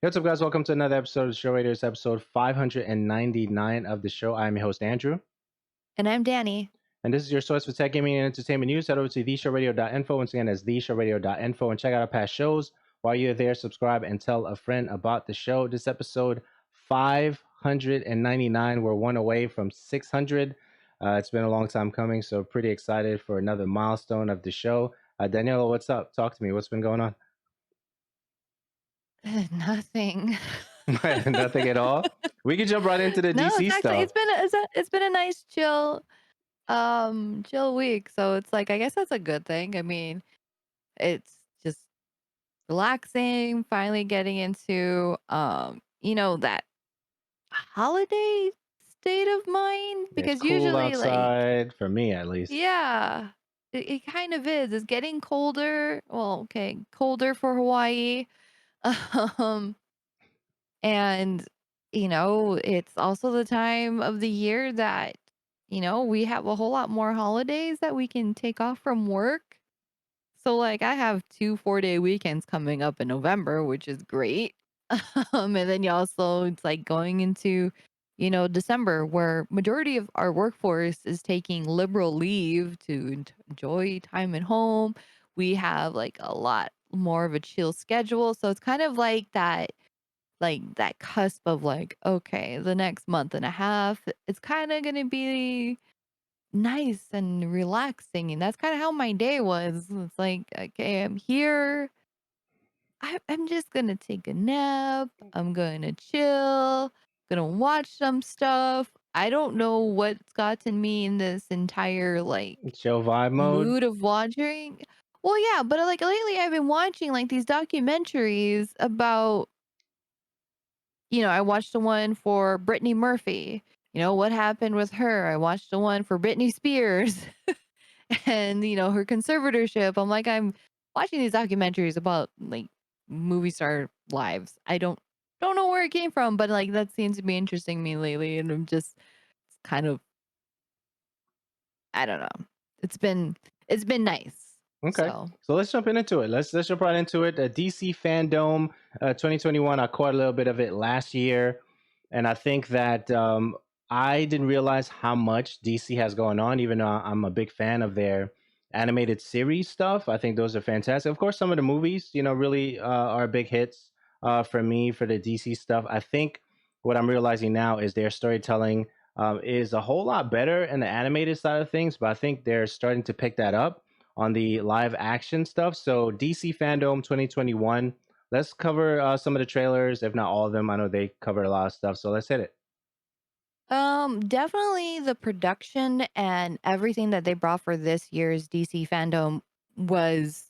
What's up, guys? Welcome to another episode of the show. Raiders, episode 599 of the show. I'm your host, Andrew, And I'm Danny. and this is your source for tech, gaming, and entertainment news. Head over to theshowradio.info. Once again, that's theshowradio.info, and check out our past shows. While you're there, subscribe and tell a friend about the show. This episode 599. We're one away from 600. It's been a long time coming, so pretty excited for another milestone of the show. Daniela, what's up? Talk to me. What's been going on? Nothing. Nothing at all. We can jump right into the No, DC it's actually stuff. it's been a nice chill week. So it's like I guess that's a good thing. I mean, it's just relaxing, finally getting into that holiday state of mind It's because cool usually outside for me, at least. yeah, it kind of is. It's getting colder. Well, okay, colder for Hawaii. Um And, it's also the time of the year that, we have a whole lot more holidays that we can take off from work. So, like, I have 2 4-day weekends coming up in November, which is great. And then you also, it's like going into, December, where majority of our workforce is taking liberal leave to enjoy time at home. We have like a lot more of a chill schedule. So it's kind of like that cusp of like, okay, the next month and a half, it's kind of going to be nice and relaxing. And that's kind of how my day was. It's like, okay, I'm here. I'm just going to take a nap. I'm going to chill, going to watch some stuff. I don't know what's gotten me in this entire like Chill vibe mode. mood of watching. Well, yeah, but like lately I've been watching like these documentaries about I watched the one for Brittany Murphy. What happened with her? I watched the one for Britney Spears and, her conservatorship. I'm watching these documentaries about like movie star lives. I don't know where it came from, but like that seems to be interesting me lately. And I'm just kind of I don't know. It's been nice. Okay. So So let's jump into it. Let's jump right into it. DC FanDome 2021. I caught a little bit of it last year, and I think that I didn't realize how much DC has going on. Even though I'm a big fan of their animated series stuff, I think those are fantastic. Of course, some of the movies, really are big hits for me for the DC stuff. I think what I'm realizing now is their storytelling is a whole lot better in the animated side of things, but I think they're starting to pick that up on the live action stuff. So DC Fandom 2021. Let's cover some of the trailers, if not all of them. I know they covered a lot of stuff, so let's hit it. definitely the production and everything that they brought for this year's DC fandom was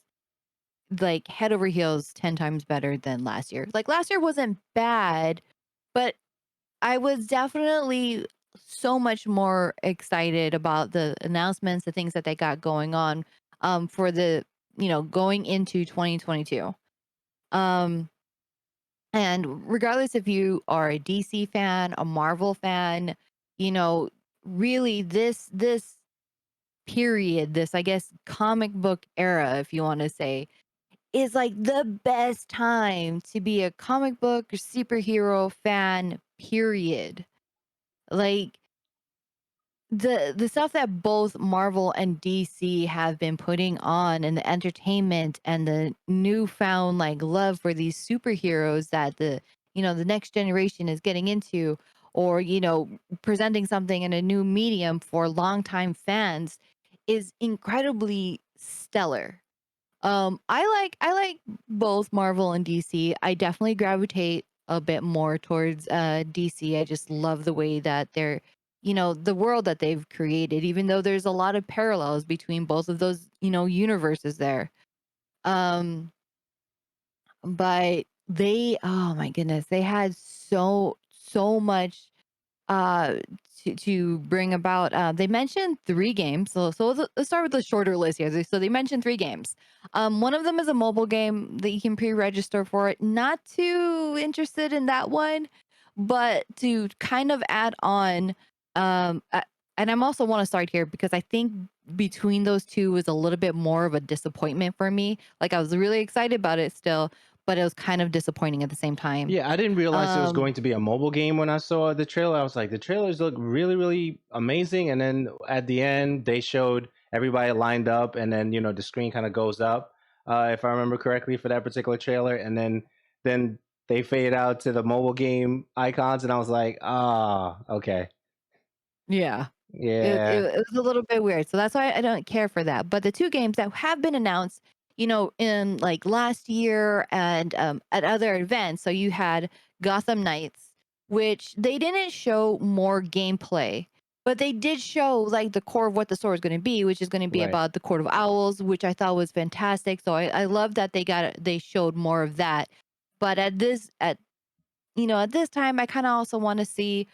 like head over heels 10 times better than last year. Like last year wasn't bad, but I was definitely so much more excited about the announcements, the things that they got going on for the, going into 2022. Um and regardless if you are a DC fan, a Marvel fan, you know, really this period, this I guess comic book era if you want to say is like the best time to be a comic book or superhero fan, period. Like the stuff that both Marvel and DC have been putting on and the entertainment and the newfound like love for these superheroes that the next generation is getting into or presenting something in a new medium for longtime fans is incredibly stellar. I like both Marvel and DC. I definitely gravitate a bit more towards DC. I just love the way that they're, the world that they've created, even though there's a lot of parallels between both of those, universes there. Um, but oh my goodness, they had so much uh to bring about. They mentioned three games, so let's start with the shorter list here. So they mentioned three games. One of them is a mobile game that you can pre-register for it. Not too interested in that one, but to kind of add on, um uh, and I'm also want to start here because I think between those two was a little bit more of a disappointment for me. Like I was really excited about it still, but it was kind of disappointing at the same time. Yeah, I didn't realize it was Um, going to be a mobile game when I saw the trailer. I was like, the trailers look really, really amazing. And then at the end, they showed everybody lined up, and then the screen kind of goes up, if I remember correctly, for that particular trailer. And then they fade out to the mobile game icons, and I was like, ah, okay, yeah. yeah, It was a little bit weird, so that's why I don't care for that, but the 2 games that have been announced, in, like, last year and, at other events, so you had Gotham Knights, which they didn't show more gameplay, but they did show, like, the core of what the story is gonna be, which is gonna be right. about the Court of Owls, which I thought was fantastic, so I love that they showed more of that, but at this time, I kinda also wanna see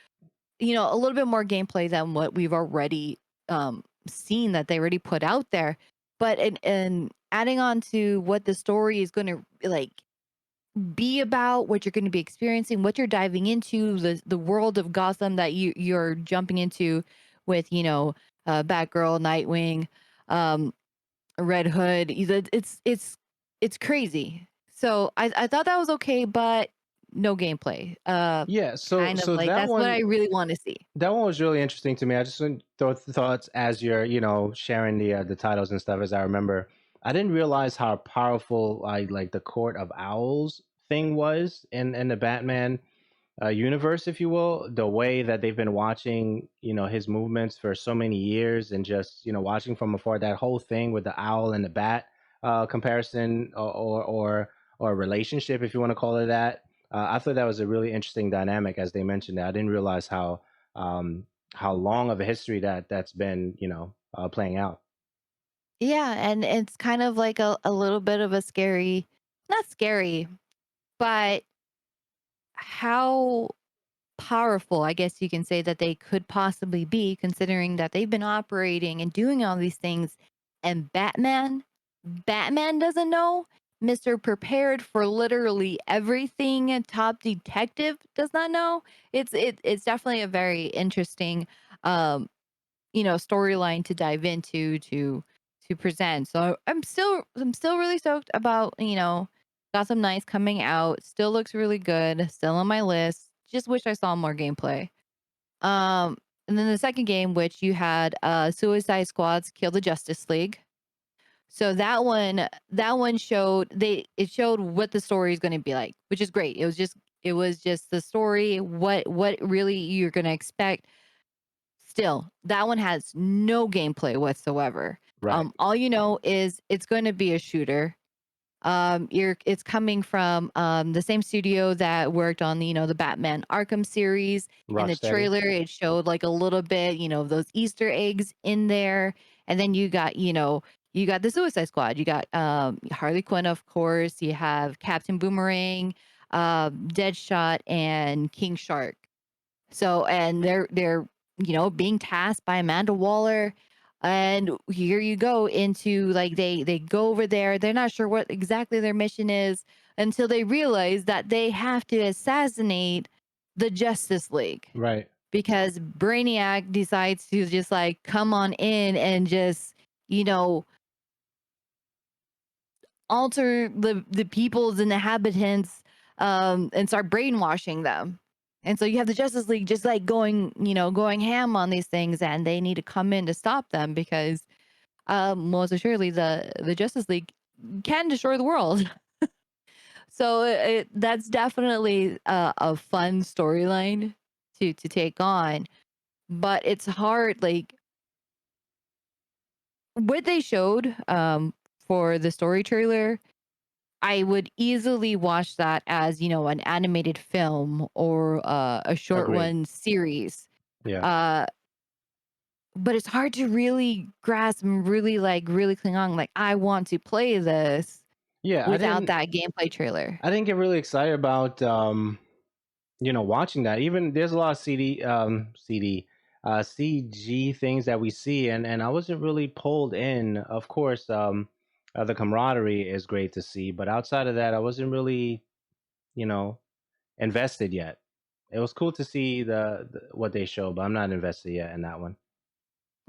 a little bit more gameplay than what we've already seen that they already put out there. But and adding on to what the story is going to like be about, what you're going to be experiencing, what you're diving into, the world of Gotham that you're jumping into with Batgirl, Nightwing, um, Red Hood. It's crazy. So I thought that was okay, but no gameplay. Yeah, so Kind of so like that that's what I one really want to see. that one was really interesting to me. I just went thoughts as you're, sharing the titles and stuff. As I remember, I didn't realize how powerful like the Court of Owls thing was in the Batman universe, if you will. The way that they've been watching, his movements for so many years, and just watching from afar. That whole thing with the owl and the bat comparison, or relationship, if you want to call it that. I thought that was a really interesting dynamic, as they mentioned that. I didn't realize um, how long of a history that's been, playing out. Yeah, and it's kind of like a little bit of a scary, not scary, but how powerful, I guess you can say, that they could possibly be, considering that they've been operating and doing all these things. And Batman doesn't know. Mr. Prepared for literally everything and top detective does not know. It's definitely a very interesting um storyline to dive into to present. So I'm still really stoked about, Gotham Knights coming out. Still looks really good. Still on my list. Just wish I saw more gameplay. Um and then the second game, which you had Suicide Squad's Kill the Justice League. So that one showed what the story is going to be like, which is great. It was just the story, what really you're going to expect. Still, that one has no gameplay whatsoever. Right. All you know is it's going to be a shooter. It's coming from the same studio that worked on the Batman Arkham series. In the Rocksteady. trailer, it showed like a little bit, those Easter eggs in there, and then you got the Suicide Squad. You got Harley Quinn, of course. You have Captain Boomerang, Deadshot, and King Shark. So, and they're being tasked by Amanda Waller, and here you go into like they go over there. They're not sure what exactly their mission is until they realize that they have to assassinate the Justice League Right. because Brainiac decides to just like come on in and just you know alter the people's inhabitants and start brainwashing them. And so you have the Justice League just like going ham on these things, and they need to come in to stop them because most assuredly the Justice League can destroy the world. So that's definitely a fun storyline to take on, but it's hard. Like what they showed for the story trailer, I would easily watch that as, an animated film or a short Agreed. one series. Yeah. Uh, but it's hard to really grasp and really really cling on. Like, I want to play this Yeah. I without didn't. that gameplay trailer. I didn't get really excited about watching that. Even there's a lot of CG things that we see, and I wasn't really pulled in. Of course, the camaraderie is great to see, but outside of that, I wasn't really, you know, invested yet. It was cool to see the what they show, but I'm not invested yet in that one.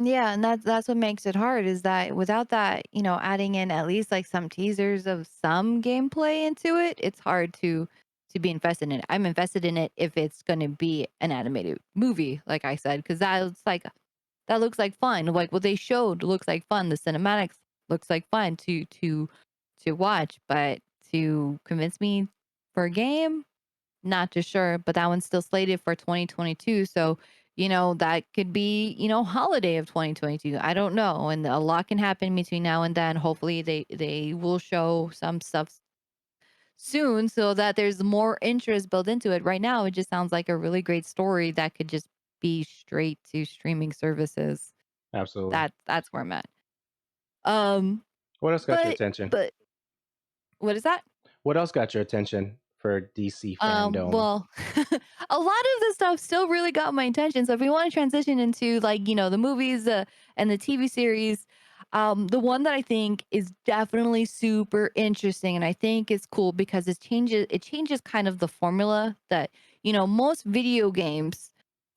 Yeah, and that's what makes it hard is that without that, adding in at least like some teasers of some gameplay into it, it's hard to be invested in it. I'm invested in it if it's going to be an animated movie, like I said, because that looks like fun. Like what they showed looks like fun. The cinematics looks like fun to watch, but to convince me for a game, not too sure, but that one's still slated for 2022. So, that could be, holiday of 2022. I don't know. And a lot can happen between now and then. Hopefully they will show some stuff soon so that there's more interest built into it. Right now, it just sounds like a really great story that could just be straight to streaming services. Absolutely. That's where I'm at. Um, What else got your but attention? but what is that? What else got your attention for DC FanDome? Well, a lot of the stuff still really got my attention. So if we want to transition into like, the movies and the TV series, the one that I think is definitely super interesting and I think is cool because it changes kind of the formula that, most video games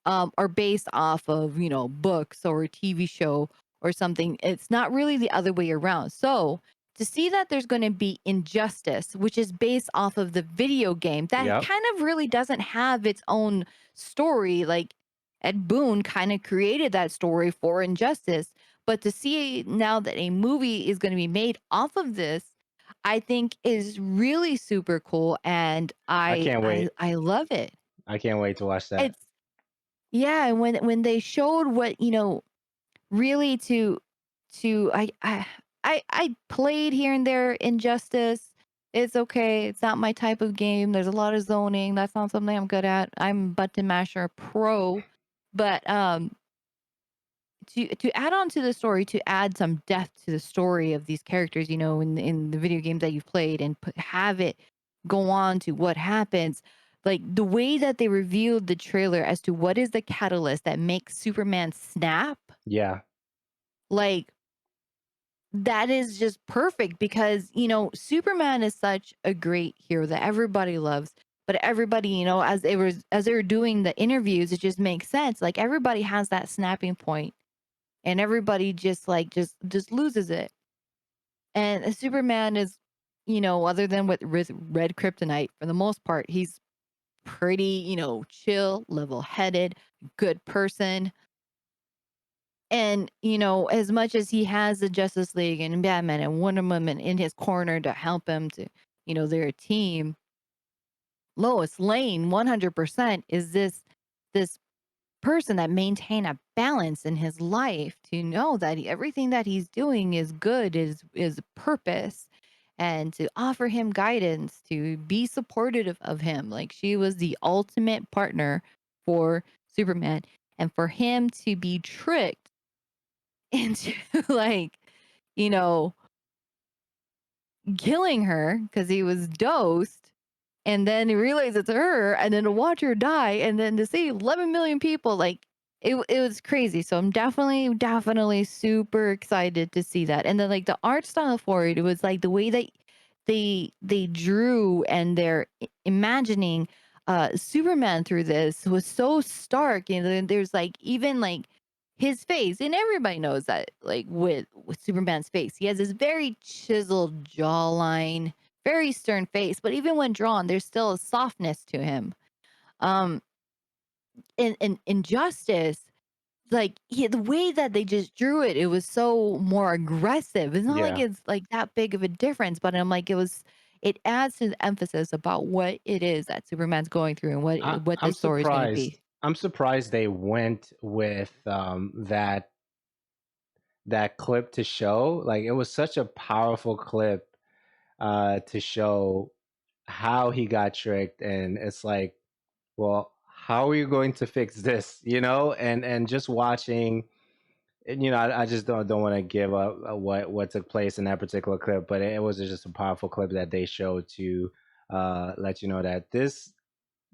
are based off of, books or a TV show or something. It's not really the other way around. So to see that there's going to be Injustice, which is based off of the video game that Yep. kind of really doesn't have its own story. Like Ed Boon kind of created that story for Injustice. But to see now that a movie is going to be made off of this, I think is really super cool. And I I can't I wait. I love it. I can't wait to watch that. It's yeah, and when they showed what, really to I played here and there Injustice. It's okay. It's not my type of game. There's a lot of zoning. That's not something I'm good at. I'm button masher pro. But to add on to the story, to add some depth to the story of these characters, in the video games that you've played and have it go on to what happens. Like the way that they revealed the trailer as to what is the catalyst that makes Superman snap, Yeah, like that is just perfect because, Superman is such a great hero that everybody loves. But everybody, as they were doing the interviews, it just makes sense. Like everybody has that snapping point and everybody just like just loses it. And Superman is, other than with red kryptonite, for the most part, he's pretty, chill, level-headed, good person. And, as much as he has the Justice League and Batman and Wonder Woman in his corner to help him to, they're a team. Lois Lane 100% is this person that maintain a balance in his life to know that everything that he's doing is good, is purpose, and to offer him guidance, to be supportive of him. Like she was the ultimate partner for Superman, and for him to be tricked into like, you know, killing her because he was dosed and then he realized it's her and then to watch her die and then to see 11 million people like it was crazy. So I'm definitely super excited to see that. And then like the art style for it, it was like the way that they drew and they're imagining Superman through this was so stark. There's like even like his face, and everybody knows that like with Superman's face, he has this very chiseled jawline, very stern face, but even when drawn, there's still a softness to him. Um, in Injustice, like the way that they just drew it, it was so more aggressive. It's not like yeah. it's like that big of a difference, but I'm like it adds to the emphasis about what it is that Superman's going through and what I'm the story is going to be. surprised. I'm surprised they went with that clip to show. Like it was such a powerful clip to show how he got tricked, and it's like, well, how are you going to fix this? And just watching. And, I just don't want to give up what took place in that particular clip, but it was just a powerful clip that they showed to let you know that this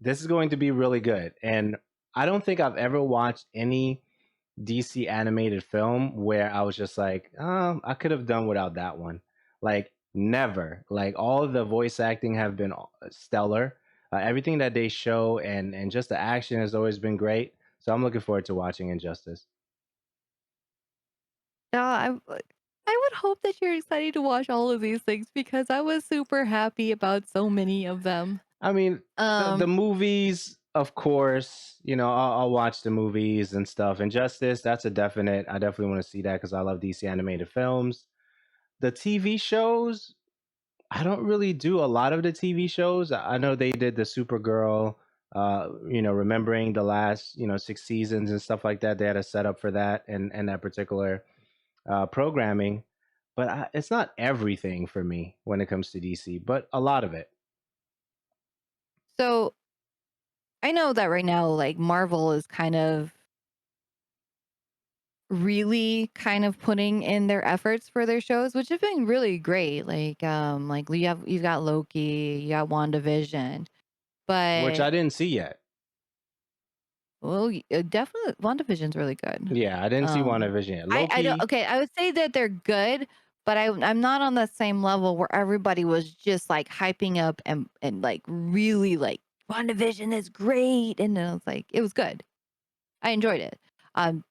is going to be really good. And I don't think I've ever watched any DC animated film where I was just like, oh, I could have done without that one. Like never. Like all of the voice acting have been stellar. Everything that they show and just the action has always been great. So I'm looking forward to watching Injustice. I would hope that you're excited to watch all of these things because I was super happy about so many of them. I mean, the Um, movies, of course, I'll watch the movies and stuff. Injustice, that's a definite. I definitely want to see that because I love DC animated films. The TV shows, I don't really do a lot of the TV shows. I know they did the Supergirl, remembering the last, 6 seasons and stuff like that. They had a setup for that and that particular programming. But it's not everything for me when it comes to DC, but a lot of it. so I know that right now, like Marvel is kind of really kind of putting in their efforts for their shows, which have been really great. Like you've got Loki, you got WandaVision, Which but I didn't see yet. definitely WandaVision's really good. Yeah, I didn't see Um, WandaVision yet. I don't. Loki, Okay, I would say that they're good, but I'm not on the same level where everybody was just like hyping up and like really like WandaVision is great, and then it was good. I enjoyed it. Um,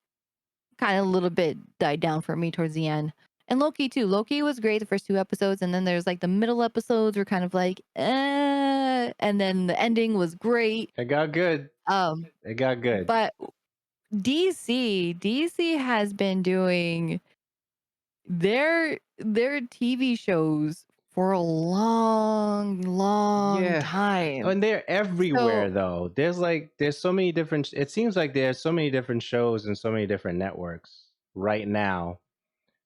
Kind of a little bit died down for me towards the end. And Loki too. Loki was great the first 2 episodes, and then there's like the middle episodes were kind of like, and then the ending was great. it got good. Um, It got good. but DC has been doing their TV shows for a long, long Yeah. time. And they're everywhere So though. There's so many different it seems like there's so many different shows and so many different networks right now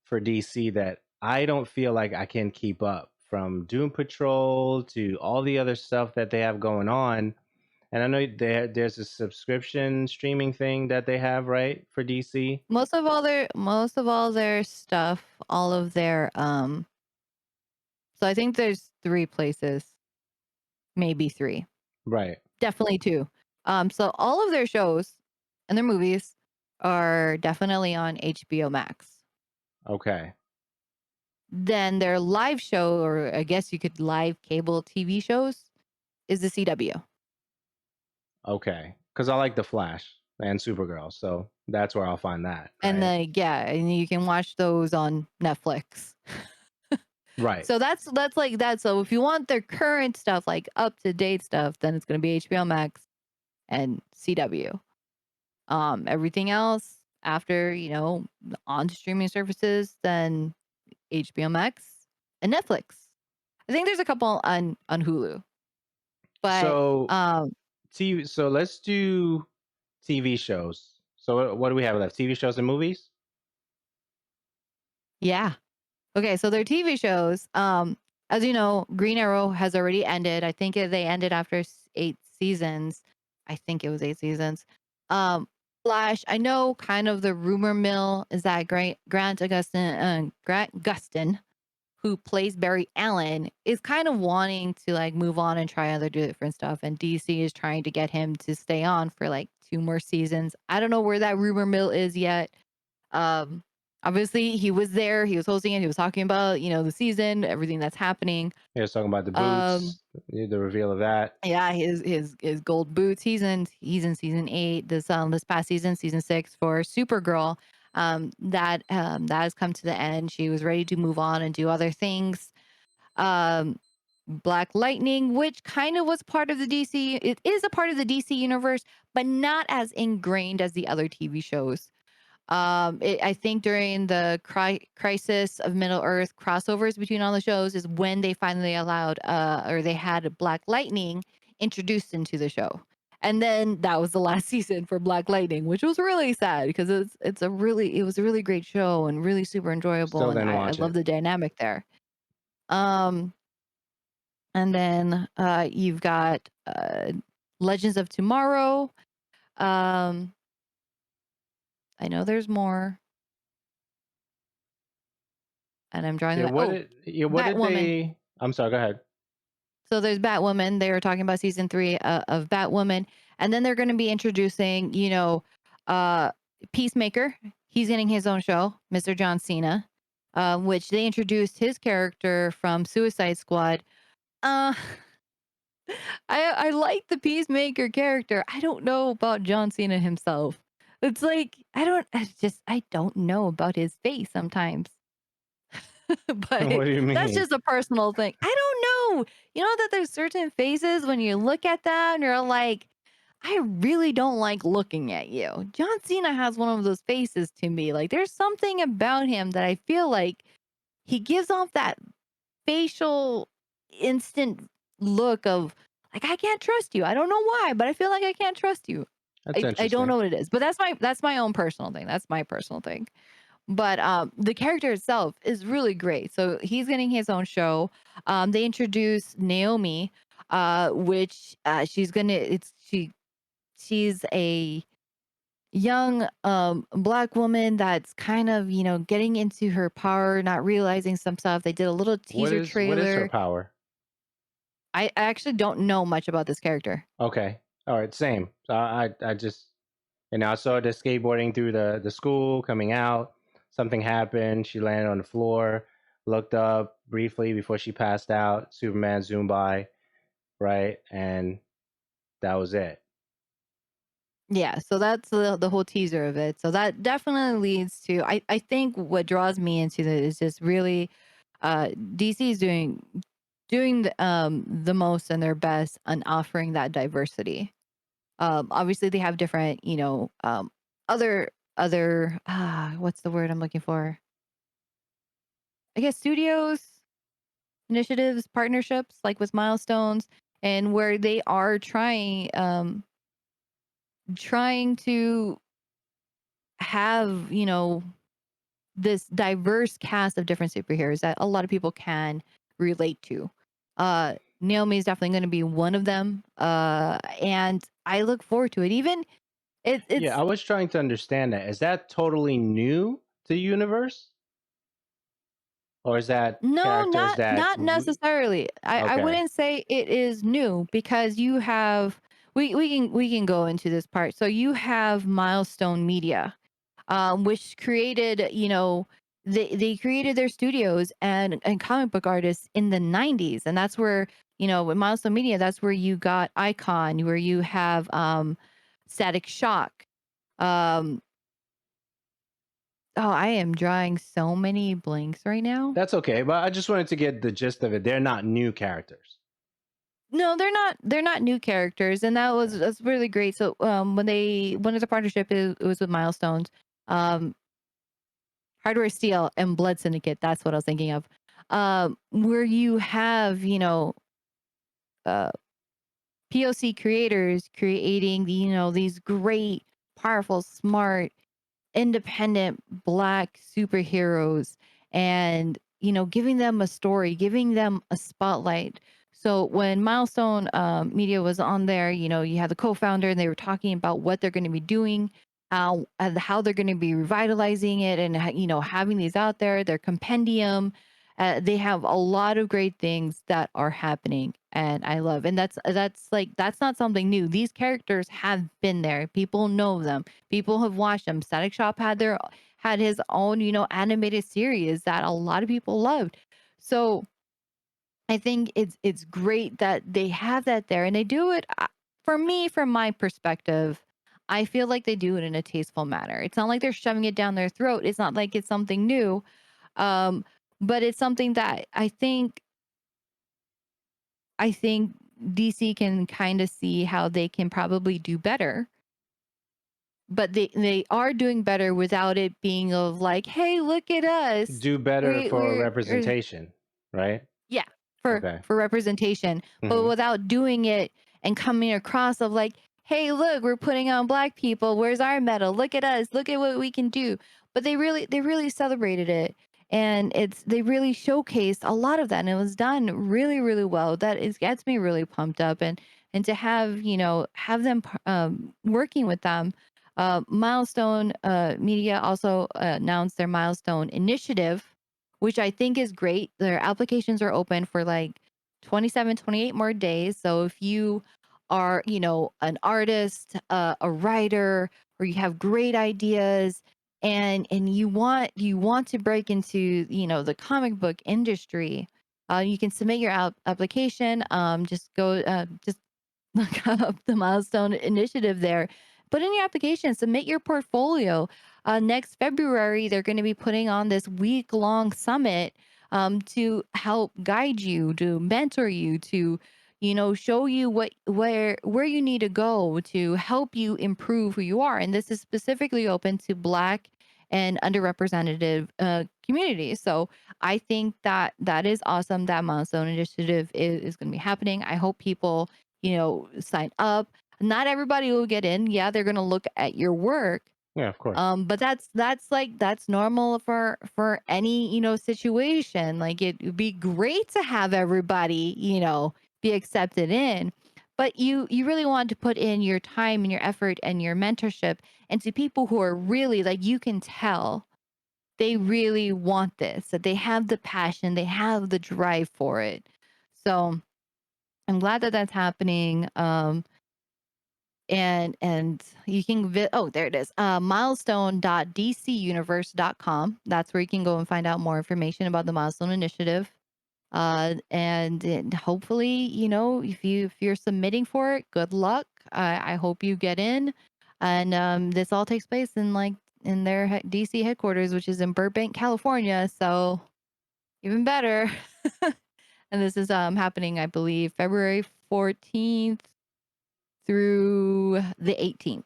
for DC that I don't feel like I can keep up, from Doom Patrol to all the other stuff that they have going on. And I know there's a subscription streaming thing that they have, right, for DC. most of all their stuff, all of their so I think there's 3 places, maybe 3, Right. definitely 2. So all of their shows and their movies are definitely on HBO Max. Okay. Then their live show, or I guess you could live cable TV shows, is the CW. Okay. Because I like The Flash and Supergirl, so that's where I'll find that, And right? yeah, and you can watch those on Netflix. Right. So that's like that. So if you want their current stuff, like up to date stuff, then it's gonna be HBO Max and CW. Everything else after, on streaming services, then HBO Max and Netflix. I think there's a couple on Hulu, but So TV. So let's do TV shows. So what do we have left? TV shows and movies. yeah. Okay, so their TV shows, as you know, Green Arrow has already ended. I think they ended after 8 seasons. I think it was 8 seasons. Um, Flash, I know kind of the rumor mill is that Grant Gustin, who plays Barry Allen, is kind of wanting to like move on and try other different stuff. And DC is trying to get him to stay on for like 2 more seasons. I don't know where that rumor mill is yet. Um, Obviously, he was there. He was hosting it. He was talking about the season, everything that's happening. He was talking about the Um, boots, the reveal of that. yeah, his gold boots. He's in season 8. This past season, season 6 for Supergirl. That has come to the end. She was ready to move on and do other things. Um, Black Lightning, which kind of was part of the DC. It is a part of the DC universe, but not as ingrained as the other TV shows. I think during the Crisis of Middle Earth crossovers between all the shows is when they finally allowed, or they had Black Lightning introduced into the show. And then that was the last season for Black Lightning, which was really sad because it was a really great show and really super enjoyable, Still and didn't I watch love it. the dynamic there. Um, and then you've got Legends of Tomorrow. Um, I know there's more, and I'm drawing Yeah. the What oh, did? Yeah. What did Batwoman. they? I'm sorry. Go ahead. So there's Batwoman. They were talking about season 3 of Batwoman, and then they're going to be introducing, uh, Peacemaker. He's getting his own show, Mr. John Cena, which they introduced his character from Suicide Squad. Uh, I like the Peacemaker character. I don't know about John Cena himself. It's like I don't know about his face sometimes. But What do you that's mean? just a personal thing. I don't know. You know that there's certain faces when you look at them, you're like, I really don't like looking at you. John Cena has one of those faces to me. Like there's something about him that I feel like he gives off that facial instant look of like I can't trust you. I don't know why, but I feel like I can't trust you. That's I don't interesting. know what it is, but that's my own personal thing. That's my personal thing. But the character itself is really great. So he's getting his own show. They introduce Naomi, which she's gonna. She's a young black woman that's kind of getting into her power, not realizing some stuff. They did a little teaser What is her trailer. power? I actually don't know much about this character. Okay. All right, same. So I just I saw her skateboarding through the school, coming out. Something happened. She landed on the floor, looked up briefly before she passed out. Superman zoomed by, right? And that was it. Yeah, so that's the whole teaser of it. So that definitely leads to I think what draws me into it is just really DC is doing the most and their best on offering that diversity. Obviously they have different, other what's the word I'm looking for? I guess studios, initiatives, partnerships like with Milestones and where they are trying to have, this diverse cast of different superheroes that a lot of people can relate to. Naomi is definitely going to be one of them, and I look forward to it. Even Yeah, it's I was trying to understand that. Is that totally new to the universe, or is that no, characters that not necessarily. I okay? wouldn't say it is new because you have we can go into this part. So you have Milestone Media, which created, they created their studios and comic book artists in the 90s. And that's where, with Milestone Media, that's where you got Icon, where you have Static Shock. Um, oh, I am drawing so many blanks right now. That's okay, but I just wanted to get the gist of it. They're not new characters. No, they're not new characters, and Okay. that's really great. So when it's a partnership, it was with Milestones. Um, Hardware Steel and Blood Syndicate, that's what I was thinking of. Where you have, uh, POC creators creating, these great, powerful, smart, independent black superheroes and giving them a story, giving them a spotlight. So when Milestone Media was on there, you had the co-founder and they were talking about what they're going to be doing, how they're going to be revitalizing it and having these out there, their compendium. They have a lot of great things that are happening and I love, and that's not something new. These characters have been there, people know them. People have watched them. Static Shop had his own, animated series that a lot of people loved. So I think it's great that they have that there and they do it. For me, from my perspective, I feel like they do it in a tasteful manner. It's not like they're shoving it down their throat. It's not like it's something new, um, but it's something that I think DC can kind of see how they can probably do better, but they are doing better without it being of like, "Hey, look at us. Do better for We're representation, right? yeah, for Okay. representation, but Hmm. without doing it and coming across of like, "Hey, look, we're putting on black people. Where's our medal? Look at us. Look at what we can do." But they really celebrated it and they really showcased a lot of that and it was done really really well. That is gets me really pumped up and to have, have them working with them. Milestone Media also announced their Milestone initiative, which I think is great. Their applications are open for like 27, 28 more days. So if you are, an artist, a writer, or you have great ideas and you want to break into, the comic book industry, you can submit your application. Just look up the Milestone Initiative there. put in your application, submit your portfolio. Next February, they're going to be putting on this week long summit to help guide you, to mentor you, to show you where you need to go to help you improve who you are. And this is specifically open to Black and underrepresented communities. So I think that that is awesome. That milestone initiative is going to be happening. I hope people sign up. Not everybody will get in. Yeah, they're going to look at your work, Yeah, of course. but that's normal for any situation. Like it would be great to have everybody be accepted in, but you really want to put in your time and your effort and your mentorship into people who are really, like, you can tell they really want this, that they have the passion, they have the drive for it. So I'm glad that that's happening. And you can oh, there it is, milestone.dcuniverse.com. That's where you can go and find out more information about the milestone initiative. And hopefully, if you're submitting for it, good luck. I hope you get in. And this all takes place in their DC headquarters, which is in Burbank, California. So even better. And this is happening, I believe, February 14th through the 18th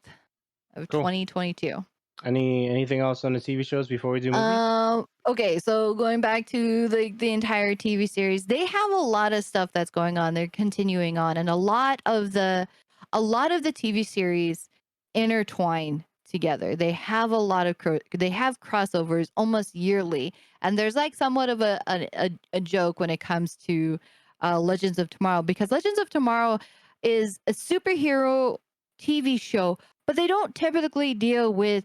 of Cool. 2022. Anything else on the TV shows before we do movies? Okay, so going back to the entire TV series, they have a lot of stuff that's going on. They're continuing on, and a lot of the TV series intertwine together. They have a lot of they have crossovers almost yearly, and there's like somewhat of a joke when it comes to Legends of Tomorrow, because Legends of Tomorrow is a superhero TV show, but they don't typically deal with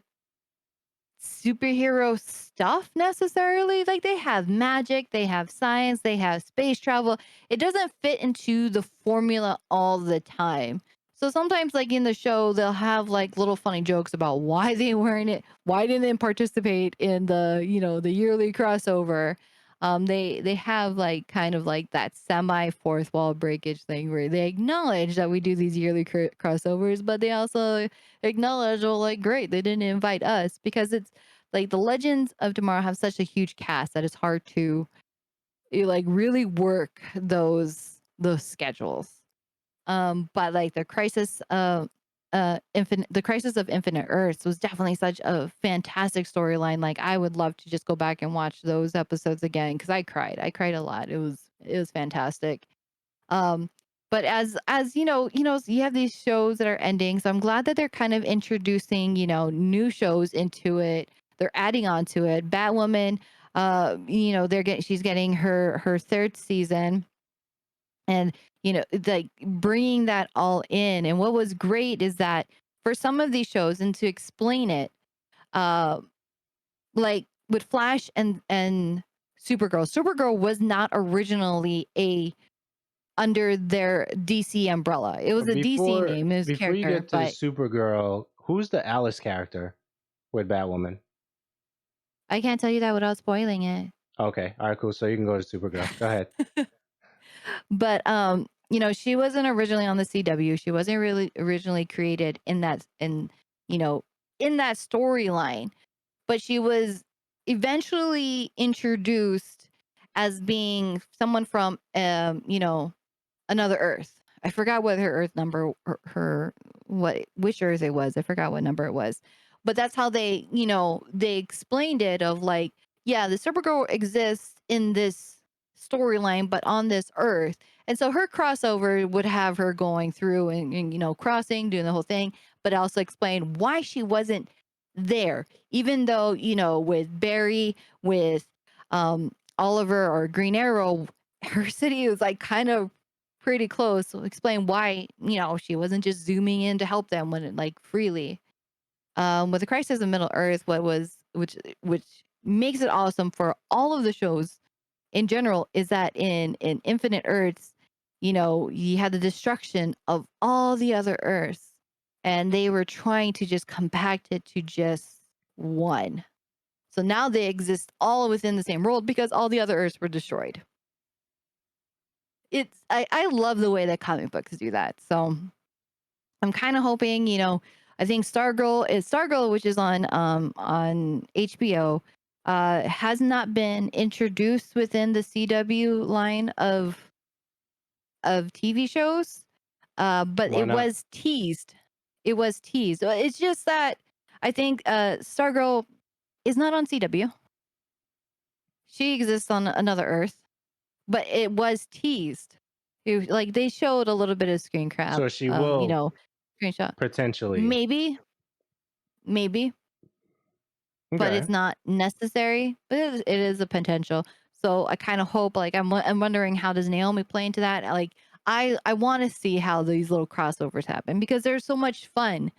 superhero stuff necessarily. Like, they have magic, they have science, they have space travel. It doesn't fit into the formula all the time. So sometimes, like in the show, they'll have like little funny jokes about why they weren't it, why didn't they participate in the yearly crossover. They have like kind of like that semi fourth wall breakage thing where they acknowledge that we do these yearly crossovers, but they also acknowledge, oh, like, great, they didn't invite us, because it's like the Legends of Tomorrow have such a huge cast that it's hard to like really work those schedules. But like the Crisis of Infinite Earths was definitely such a fantastic storyline. Like, I would love to just go back and watch those episodes again, because I cried a lot. It was fantastic. um, but as you have these shows that are ending, so I'm glad that they're kind of introducing, new shows into it. They're adding on to it. Batwoman, she's getting her third season, and it's like bringing that all in. And what was great is that for some of these shows, and to explain it, uh, like with Flash and Supergirl was not originally a under their DC umbrella. It was a DC Before name, his before you character, get to but Supergirl, who's the Alice character with Batwoman? I can't tell you that without spoiling it. Okay, all right, cool. So you can go to Supergirl. Go ahead. But she wasn't originally on the CW. She wasn't really originally created you know, in that storyline, but she was eventually introduced as being someone from another Earth. I forgot what her Earth number, her what which Earth it was. I forgot what number it was. But that's how they explained it, of like, yeah, the Supergirl exists in this storyline, but on this Earth. And so her crossover would have her going through and crossing, doing the whole thing, but also explain why she wasn't there. Even though, with Barry, with Oliver or Green Arrow, her city was like kind of pretty close. So explain why, she wasn't just zooming in to help them when it like freely. With the Crisis of Middle Earth, which makes it awesome for all of the shows in general, is that in Infinite Earths, you had the destruction of all the other Earths, and they were trying to just compact it to just one. So now they exist all within the same world because all the other Earths were destroyed. I love the way that comic books do that. So I'm kind of hoping, I think Stargirl, which is on HBO, has not been introduced within the CW line of TV shows, but Why it not? was teased. It was teased. It's just that I think Stargirl is not on CW. She exists on another Earth, but it was teased. Like they showed a little bit of screen cap, So she will screenshot. potentially. Maybe, maybe, but Okay. it's not necessary. But it is a potential. So I kind of hope. Like I'm wondering how does Naomi play into that? Like I want to see how these little crossovers happen because they're so much fun.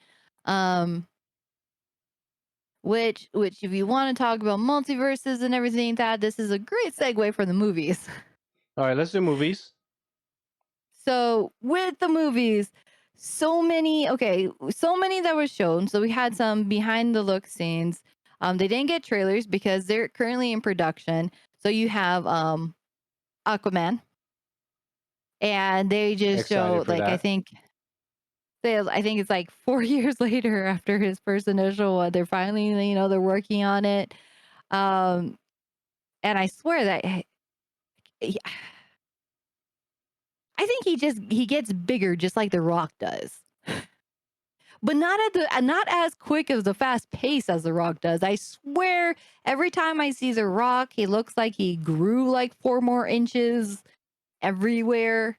Um, which if you want to talk about multiverses and everything, that this is a great segue for the movies. All right, let's do movies. So with the movies, so many that were shown. So we had some behind the look scenes. They didn't get trailers because they're currently in production. So you have Aquaman, and they just Excited show for like that. I think it's like 4 years later after his first initial one, they're finally they're working on it. Um, and I swear that he- I think he gets bigger just like The Rock does. But not as quick as the fast pace as The Rock does. I swear, every time I see The Rock, he looks like he grew like 4 more inches everywhere.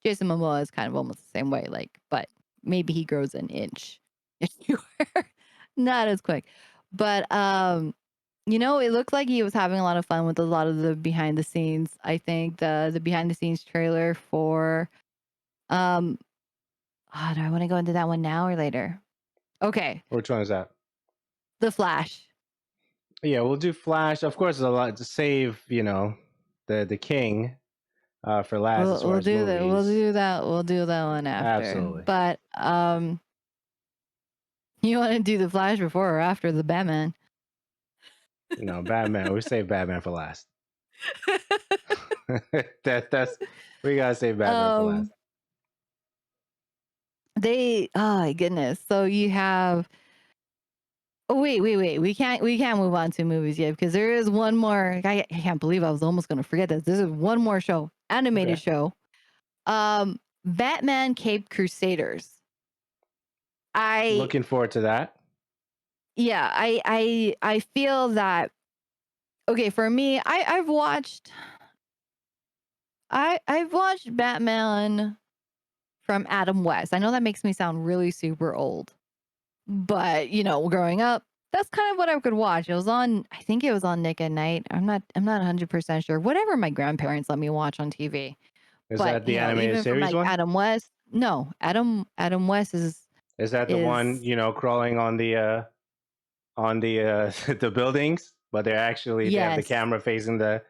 Jason Momoa is kind of almost the same way, like, but maybe he grows an inch anywhere. Not as quick. But it looked like he was having a lot of fun with a lot of the behind the scenes. I think the behind the scenes trailer for um do I want to go into that one now or later? Okay. Which one is that? The Flash. Yeah, we'll do Flash. Of course, there's a lot to save. The king for last as far We'll as do that. movies. We'll do that one after. Absolutely. But you want to do the Flash before or after the Batman? Batman. We save Batman for last. That's we gotta save Batman for last. um oh my goodness. So you have oh wait. We can't move on to movies yet because there is one more. I can't believe I was almost gonna forget this. This is one more show. Animated Okay. show. Batman Cape Crusaders. I Looking forward to that. yeah, I feel that okay, for me, I've watched Batman from Adam West. I know that makes me sound really super old, but growing up, that's kind of what I could watch. It was on, I think it was on Nick at Night. I'm not 100% sure. Whatever my grandparents let me watch on TV. Is But that the animated even from series like one? Adam West, no, Adam West Is that the one is crawling on the the buildings, but they have the yes, camera facing that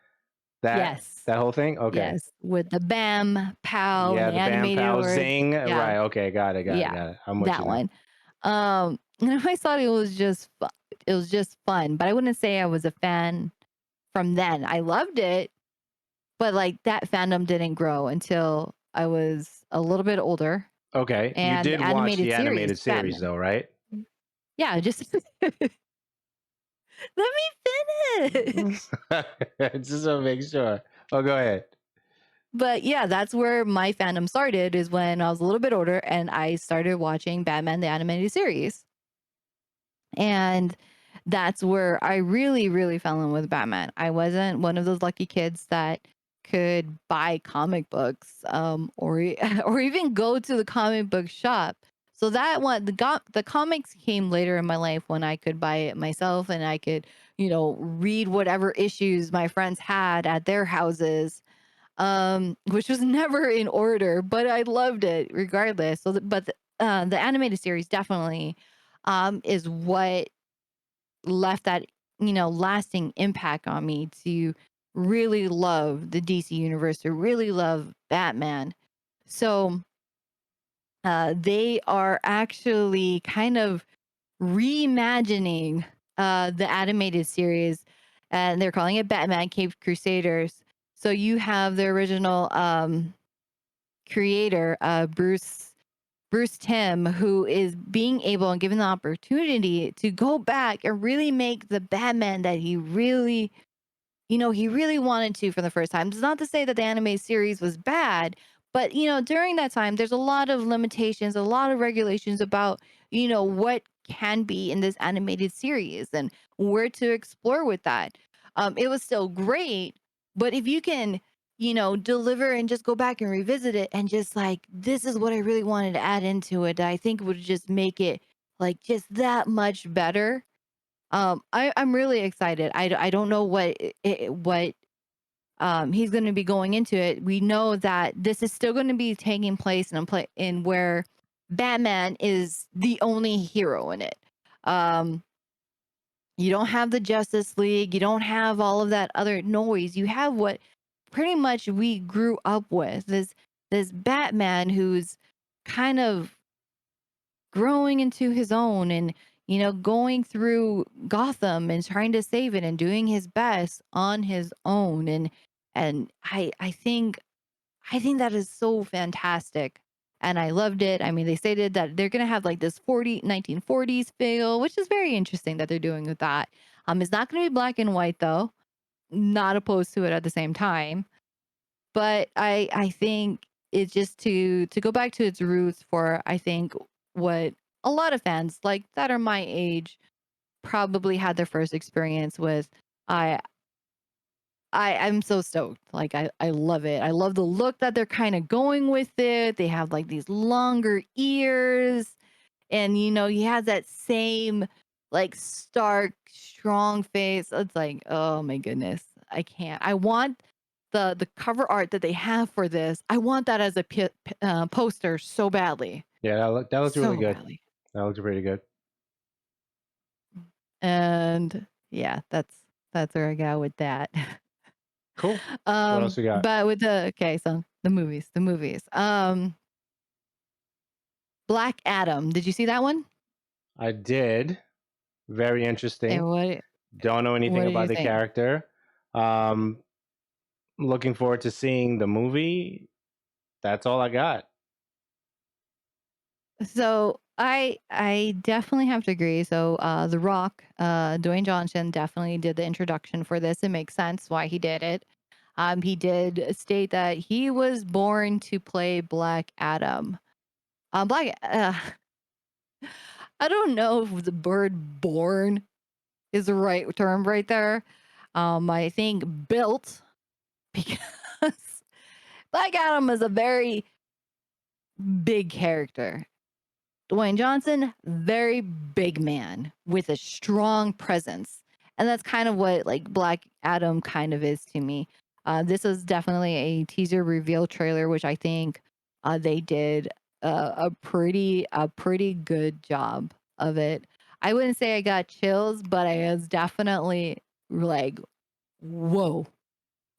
yes, that whole thing? Okay. yes, with the Bam Pow and Yeah, the the Bam animated Pow or Zing. yeah, Right. Okay. Got it. Got it. yeah, Got it. I'm with you that now. one. And I thought it was just fun, but I wouldn't say I was a fan from then. I loved it, but like that fandom didn't grow until I was a little bit older. Okay. You And the did watch animated the series, animated series Batman. though, right? Yeah, just let me finish. Just to make sure. Oh, go ahead. But yeah, that's where my fandom started is when I was a little bit older and I started watching Batman the animated series. And that's where I really, really fell in with Batman. I wasn't one of those lucky kids that could buy comic books, or even go to the comic book shop. So that one, the comics came later in my life when I could buy it myself and I could, read whatever issues my friends had at their houses, which was never in order, but I loved it regardless. The animated series definitely is what left that lasting impact on me to really love the DC universe, to really love Batman. So they are actually kind of reimagining the animated series, and they're calling it Batman Cape Crusaders. So you have the original creator, Bruce. Bruce Timm, who is being able and given the opportunity to go back and really make the Batman that he really, he really wanted to for the first time. It's not to say that the anime series was bad, but during that time, there's a lot of limitations, a lot of regulations about, what can be in this animated series and where to explore with that. It was still great, but if you can, deliver and just go back and revisit it and just like, this is what I really wanted to add into it, I think would just make it like just that much better. I'm really excited. I don't know what he's going to be going into it. We know that this is still going to be taking place in where Batman is the only hero in it. Um, you don't have the Justice League. You don't have all of that other noise. You have what pretty much we grew up with. This Batman who's kind of growing into his own and going through Gotham and trying to save it and doing his best on his own. And I think that is so fantastic. And I loved it. I mean, they stated that they're going to have like this 1940s feel, which is very interesting that they're doing with that. It's not going to be black and white though. Not opposed to it at the same time, but I think it's just to go back to its roots for, I think, what a lot of fans like that are my age probably had their first experience with. I I'm so stoked. Like I love it. I love the look that they're kind of going with it. They have like these longer ears, and he has that same like stark strong face. It's like, oh my goodness, I can't. I want the cover art that they have for this. I want that as a poster so badly, Yeah, that looked really so good. badly. That looked pretty good. And yeah, that's where I got with that. Cool. What else we got? But with so the movies. Black Adam. Did you see that one? I did. Very And interesting. what Don't know what anything did you about the think? character. Um, Looking forward to seeing the movie. That's all I got. So I definitely have to agree. So The Rock, Dwayne Johnson definitely did the introduction for this. It makes sense why he did it. He did state that he was born to play Black Adam. Black I don't know if the word born is the right term right there. I think built because Black Adam is a very big character. Dwayne Johnson, very big man with a strong presence. And that's kind of what like Black Adam kind of is to me. This is definitely a teaser reveal trailer, which I think they did a pretty good job of it. I wouldn't say I got chills, but I was definitely like, whoa,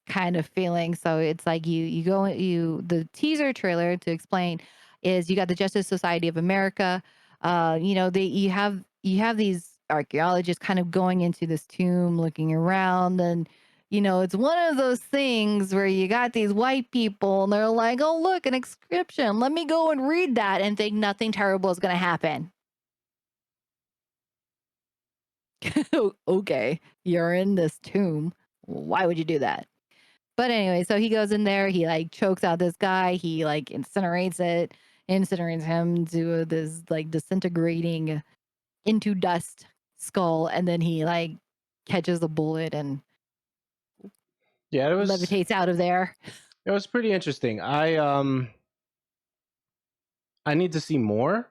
kind of feeling. So it's like you go the teaser trailer to explain is you got the Justice Society of America. They you have these archaeologists kind of going into this tomb, looking around, and it's one of those things where you got these white people and they're like, "Oh, look, an inscription. Let me go and read that and think nothing terrible is going to happen." Okay, you're in this tomb. Why would you do that? But anyway, so he goes in there, he like chokes out this guy, he like incinerates him to this like disintegrating into dust skull, and then he like catches a bullet and Yeah, levitates out of there. it was pretty interesting. I need to see more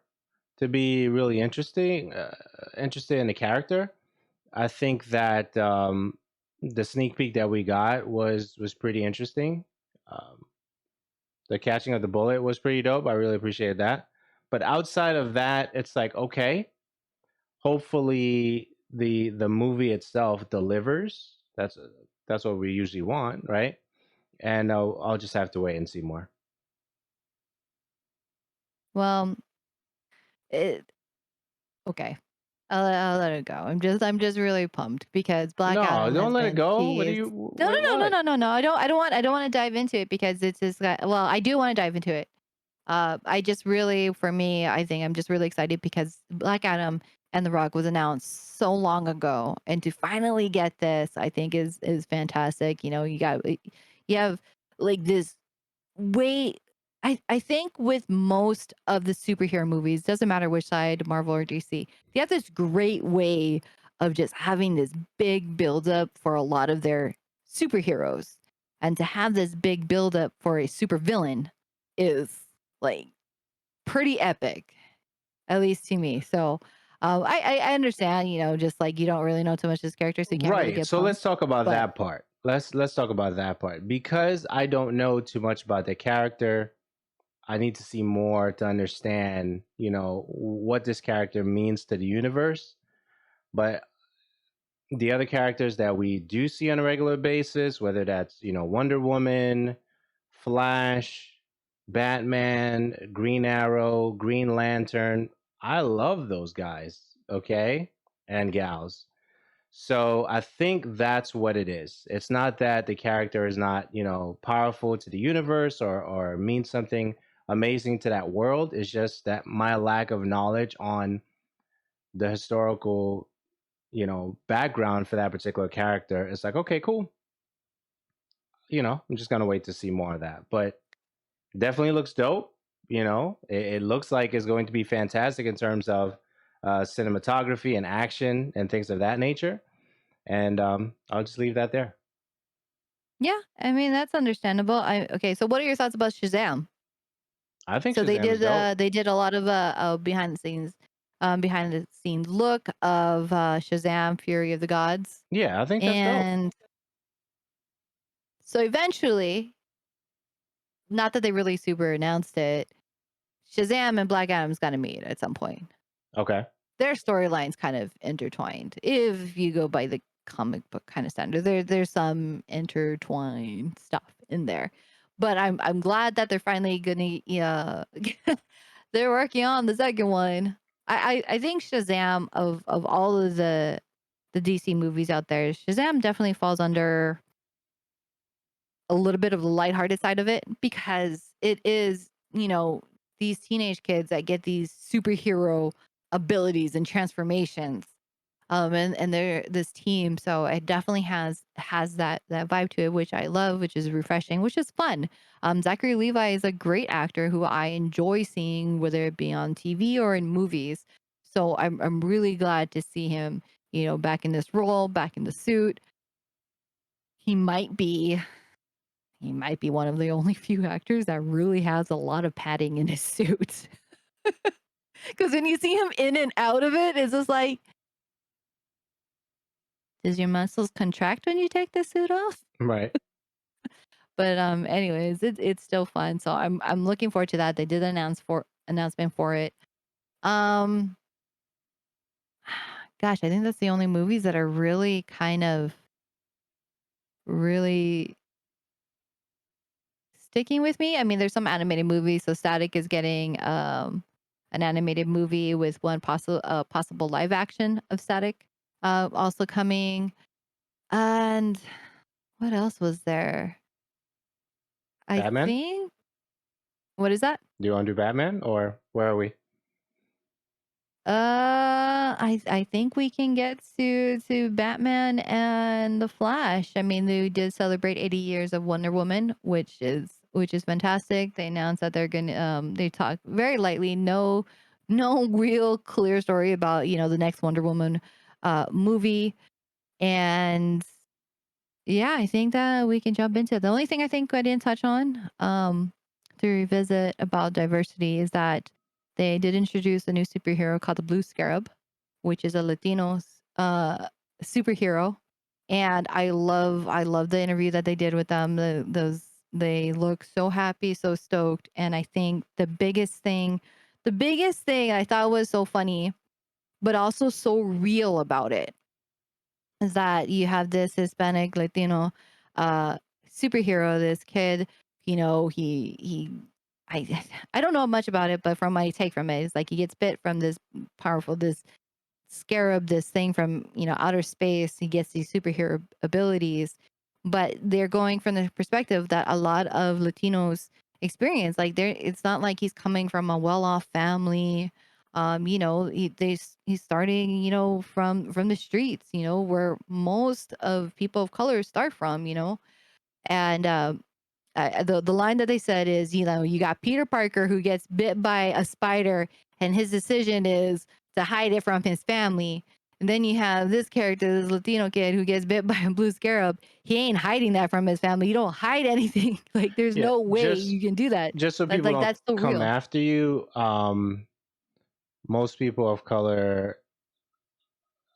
to be really interested in the character. I think that the sneak peek that we got was pretty interesting. Um, the catching of the bullet was pretty dope. I really appreciated that. But outside of that, it's like okay. Hopefully, the movie itself delivers. That's what we usually want, right? And I'll just have to wait and see more. Well, it okay. I'll let it go. I'm just really pumped because Black No, Adam don't has let it been go. What do you? teased. No, no, Wait, no, no, what? no, no, no. I don't want to dive into it because it's just well, I do want to dive into it. I just really, for me, I think I'm just really excited because Black Adam and The Rock was announced so long ago, and to finally get this, I think is fantastic. You know, you have like this way. I think with most of the superhero movies, doesn't matter which side, Marvel or DC, they have this great way of just having this big buildup for a lot of their superheroes, and to have this big buildup for a supervillain is like pretty epic, at least to me. So I understand, you know, just like you don't really know too much of this character, so you can't really Right. get So let's pumped. talk about But that part. Let's talk about that part because I don't know too much about the character. I need to see more to understand, what this character means to the universe. But the other characters that we do see on a regular basis, whether that's, Wonder Woman, Flash, Batman, Green Arrow, Green Lantern, I love those guys, okay? And gals. So I think that's what it is. It's not that the character is not, powerful to the universe or means something amazing to that world. It's just that my lack of knowledge on the historical, background for that particular character is like, okay, cool. I'm just gonna wait to see more of that. But definitely looks dope. It looks like it's going to be fantastic in terms of cinematography and action and things of that nature. And I'll just leave that there. yeah, I mean that's understandable. I Okay, so what are your thoughts about Shazam? I think So Shazam is dope. they did a lot of behind the scenes look of Shazam Fury of the Gods. Yeah, I think that's dope. And so eventually, not that they really super announced it, Shazam and Black Adam's got to meet at some point. Okay. Their storylines kind of intertwined. If you go by the comic book kind of standard, there's some intertwined stuff in there. But I'm glad that they're finally gonna they're working on the second one. I think Shazam, of all of the DC movies out there, Shazam definitely falls under a little bit of the lighthearted side of it because it is, you know, these teenage kids that get these superhero abilities and transformations. And they're this team, so it definitely has that vibe to it, which I love, which is refreshing, which is fun. Zachary Levi is a great actor who I enjoy seeing, whether it be on TV or in movies. So I'm really glad to see him, you know, back in this role, back in the suit. He might be he might be one of the only few actors that really has a lot of padding in his suit. Because when you see him in and out of it, it's just like, does your muscles contract when you take the suit off? Right. But anyways, it's still fun. So I'm looking forward to that. They did announcement for it. Um Gosh, I think that's the only movies that are really kind of really sticking with me. I mean, there's some animated movies. So Static is getting an animated movie with one possible live action of Static also coming. And what else was there? I Batman? think, what is that? Do you want to do Batman or where are we? I think we can get to Batman and the Flash. I mean, they did celebrate 80 years of Wonder Woman, which is fantastic. They announced that they're gonna they talk very lightly, no real clear story about, you know, the next Wonder Woman movie. And yeah, I think that we can jump into it. The only thing I think I didn't touch on to revisit about diversity is that they did introduce a new superhero called the Blue Scarab, which is a Latino superhero. And I love the interview that they did with them. Those they look so happy, so stoked. And I think the biggest thing I thought was so funny, but also so real about it, is that you have this Hispanic Latino uh superhero, this kid, you know, he I I don't know much about it, but from my take from it, it's like he gets bit from this scarab, this thing from, you know, outer space. He gets these superhero abilities, but they're going from the perspective that a lot of Latinos experience. Like there, it's not like he's coming from a well-off family. He's starting, from the streets, where most of people of color start from, and the line that they said is, you got Peter Parker who gets bit by a spider, and his decision is to hide it from his family. And then you have this character, this Latino kid who gets bit by a blue scarab. He ain't hiding that from his family. You don't hide anything. Like there's Yeah, no way you can do that. just so Like people like don't that's so come real. after you. Most people of color.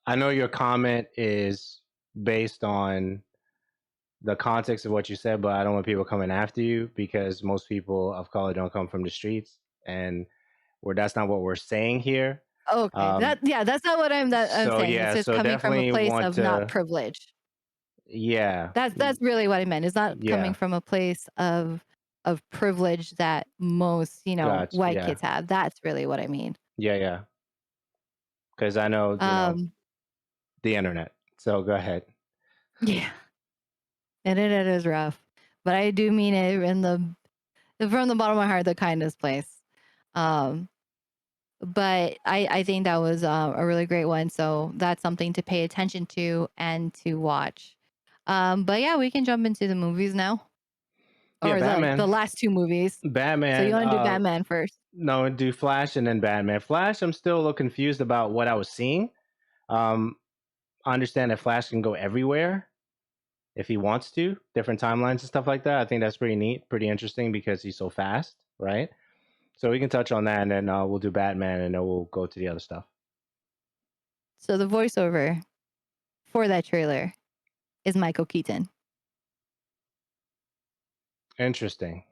I know your comment is based on the context of what you said, but I don't want people coming after you because most people of color don't come from the streets, and where that's not what we're saying here. Okay, Um, that's not what I'm so saying. It's yeah, just so coming from a definitely place want of not to, privilege. yeah, That's really what I meant. It's not coming yeah, from a place of privilege that most, gotcha, white yeah, kids have. That's really what I mean. yeah, yeah, because I know Um, the internet. So go ahead. yeah, and it is rough, but I do mean it in the from the bottom of my heart, the kindest place. Um, but I think that was a really great one. So that's something to pay attention to and to watch. But yeah, we can jump into the movies now, Yeah, or the Batman, last two movies. So you Batman. want to do Batman first? No, do Flash and then Batman. Flash, I'm still a little confused about what I was seeing. Um, I understand that Flash can go everywhere if he wants to, different timelines and stuff like that. I think that's pretty neat, pretty interesting because he's so fast, right? So we can touch on that, and then we'll do Batman, and then we'll go to the other stuff. So the voiceover for that trailer is Michael Keaton. Interesting.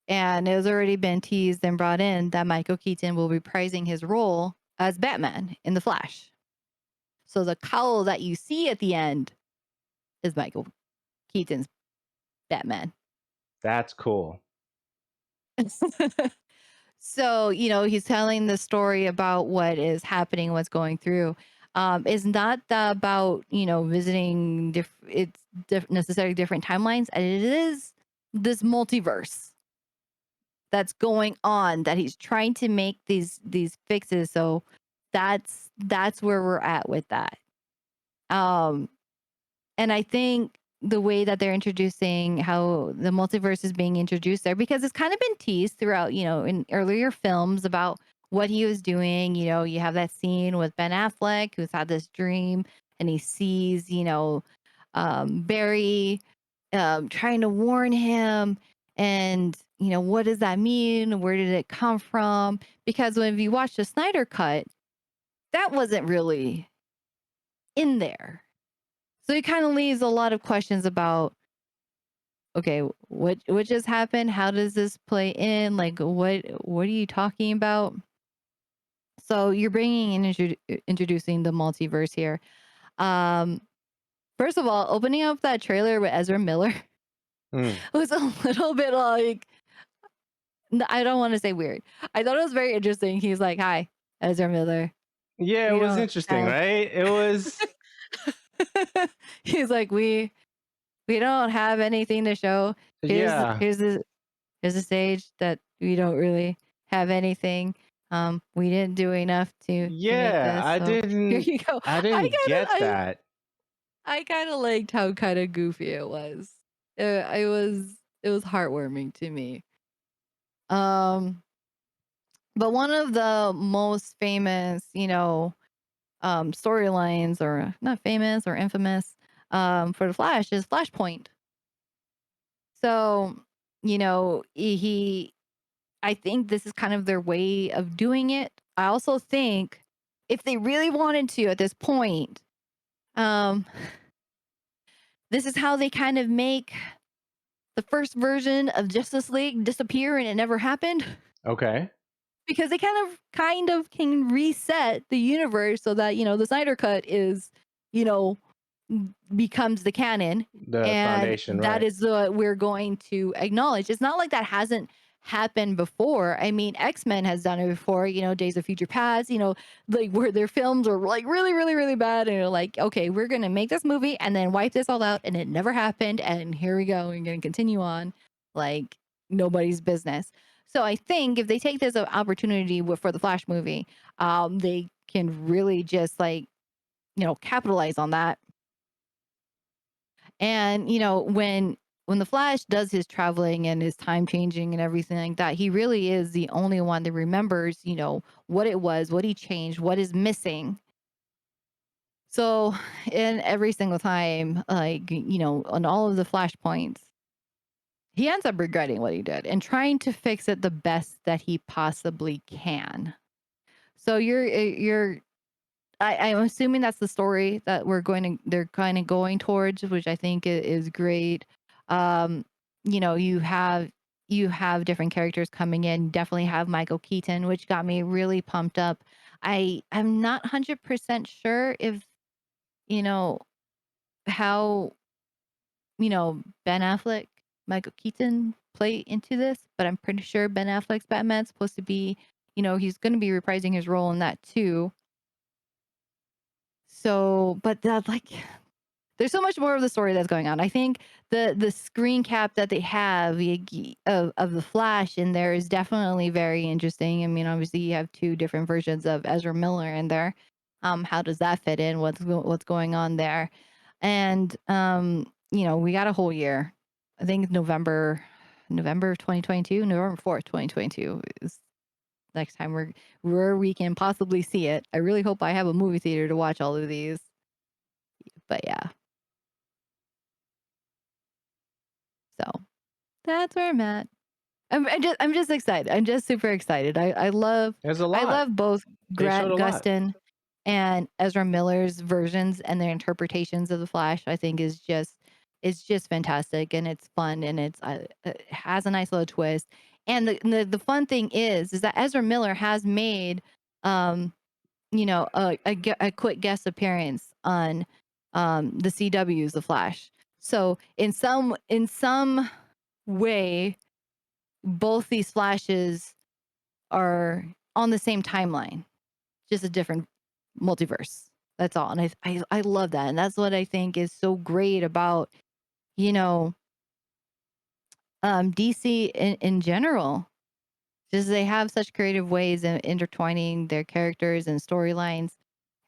And it has already been teased and brought in that Michael Keaton will be reprising his role as Batman in The Flash. So the cowl that you see at the end is Michael Keaton's Batman. That's cool. So, he's telling the story about what is happening, what's going through. It's not about, visiting it's necessarily different timelines. And it is this multiverse that's going on that he's trying to make these fixes. So that's where we're at with that. Um and I think the way that they're introducing how the multiverse is being introduced there, because it's kind of been teased throughout, in earlier films about what he was doing. You have that scene with Ben Affleck who's had this dream and he sees, Barry trying to warn him. And, what does that mean? Where did it come from? Because when you watch the Snyder cut, that wasn't really in there. So it kind of leaves a lot of questions about, okay, what just happened? How does this play in? Like, what are you talking about? So you're bringing in introducing the multiverse here. Um, First of all, opening up that trailer with Ezra Miller Mm. was a little bit like, I don't want to say weird. I thought it was very interesting. He's like, "Hi, Ezra Miller. Yeah, it We was don't interesting, have." right? It was, He's like, "We don't have anything to show. Here's yeah, here's the here's a stage that we don't really have anything. We didn't do enough to make yeah. this. So here you go." I I didn't kind of get that. I kind of liked how kind of goofy it was. It was heartwarming to me. Um, but one of the most famous, storylines, or not famous or infamous, for the Flash is Flashpoint. So, I think this is kind of their way of doing it. I also think if they really wanted to at this point, um, this is how they kind of make the first version of Justice League disappear and it never happened. Okay, Because they kind of can reset the universe so that, the Snyder cut is, you know, becomes the canon, the and foundation, that right? is what we're going to acknowledge. It's not like that hasn't happened before. I mean, X-Men has done it before, Days of Future Past, like where their films are like really, really, really bad. And they're like, okay, we're going to make this movie and then wipe this all out. And it never happened. And here we go. We're going to continue on. Like, nobody's business. So I think if they take this opportunity for the Flash movie, they can really just like, capitalize on that. And when the Flash does his traveling and his time changing and everything like that, he really is the only one that remembers, what it was, what he changed, what is missing. So, in every single time, like, on all of the flashpoints, he ends up regretting what he did and trying to fix it the best that he possibly can. So I'm assuming that's the story that they're kind of going towards, which I think is great. Um, you have different characters coming in. Definitely have Michael Keaton, which got me really pumped up. I'm not 100% sure if you know how Ben Affleck, Michael Keaton play into this, but I'm pretty sure Ben Affleck's Batman's supposed to be, he's going to be reprising his role in that too. So, but that like there's so much more of the story that's going on. I think the screen cap that they have of the Flash in there is definitely very interesting. I mean, obviously you have two different versions of Ezra Miller in there. How does that fit in? What's going on there? And we got a whole year. I think November of 2022, November 4th, 2022 is next time where we can possibly see it. I really hope I have a movie theater to watch all of these. But yeah, so that's where I'm at. I'm just excited. I'm just super excited. There's a I lot. love both They showed Grant a lot. Gustin and Ezra Miller's versions and their interpretations of the Flash. I think is just fantastic and it's fun and it has a nice little twist. And the fun thing is that Ezra Miller has made um a quick guest appearance on the CW's The Flash. So in some way both these flashes are on the same timeline, just a different multiverse. That's all. And I love that. And that's what I think is so great about, you know, DC in general. Just they have such creative ways of intertwining their characters and storylines.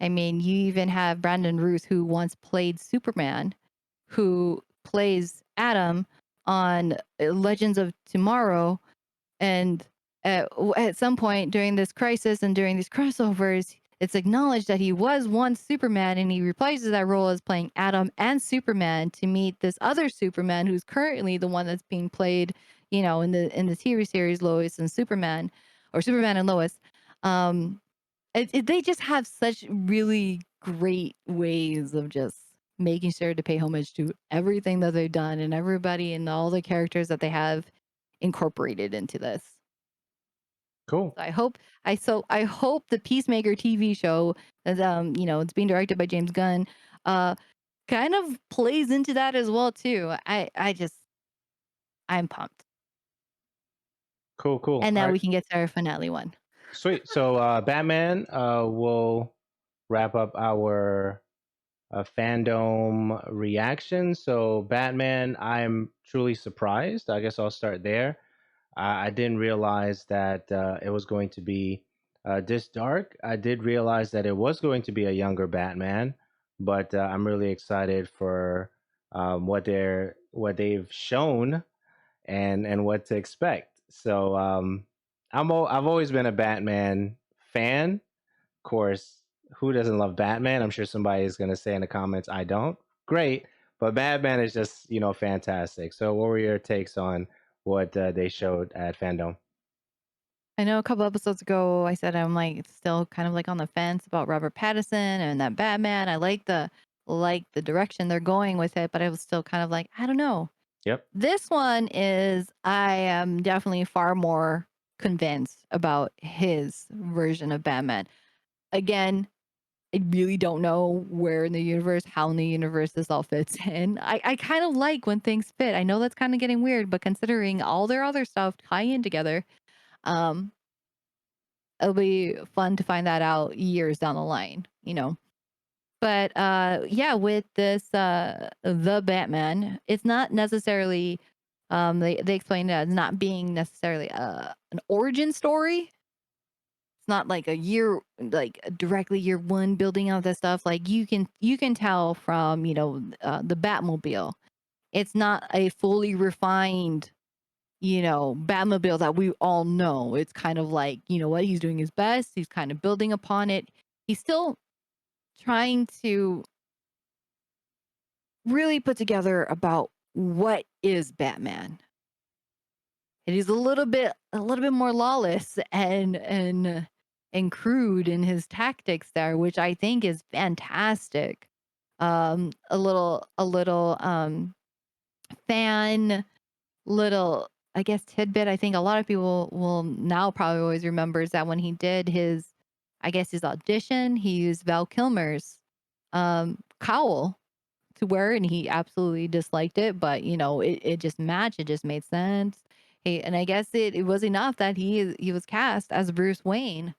I mean, you even have Brandon Ruth, who once played Superman, who plays Adam on Legends of Tomorrow. And at some point during this crisis and during these crossovers, it's acknowledged that he was once Superman and he replaces that role as playing Adam and Superman to meet this other Superman who's currently the one that's being played, in the TV series Lois and Superman or Superman and Lois. Um, they just have such really great ways of just making sure to pay homage to everything that they've done and everybody and all the characters that they have incorporated into this. Cool. So I hope the Peacemaker TV show that it's being directed by James Gunn uh kind of plays into that as well too. I'm pumped. Cool. Cool. And All now right. we can get to our finale one. Sweet. So Batman will wrap up our fandom reaction. So Batman, I'm truly surprised. I guess I'll start there. I didn't realize that it was going to be this dark. I did realize that it was going to be a younger Batman, but I'm really excited for what they've shown and what to expect. So I've always been a Batman fan. Of course, who doesn't love Batman? I'm sure somebody is going to say in the comments, I don't. Great, but Batman is just fantastic. So what were your takes on what they showed at FanDome? I know a couple episodes ago I said I'm like still kind of like on the fence about Robert Pattinson and that Batman. I like the direction they're going with it, but I was still kind of like, I don't know. Yep. This one is I am definitely far more convinced about his version of Batman. Again, I really don't know where in the universe, how in the universe this all fits in. I kind of like when things fit. I know that's kind of getting weird, but considering all their other stuff tie in together, um, it'll be fun to find that out years down the line. But yeah, with this the Batman, it's not necessarily They explained it as not being necessarily an origin story. It's not like a year, like directly year one building out that stuff. Like you can tell from the Batmobile. It's not a fully refined Batmobile that we all know. It's kind of like, what, he's doing his best. He's kind of building upon it. He's still trying to really put together about what is Batman. And he's a little bit more lawless and crude in his tactics there, which I think is fantastic. A little fan little, I guess, tidbit. I think a lot of people will now probably always remembers that when he did his audition, he used Val Kilmer's cowl to wear, and he absolutely disliked it. But it just matched. It just made sense. And I guess it was enough that he was cast as Bruce Wayne.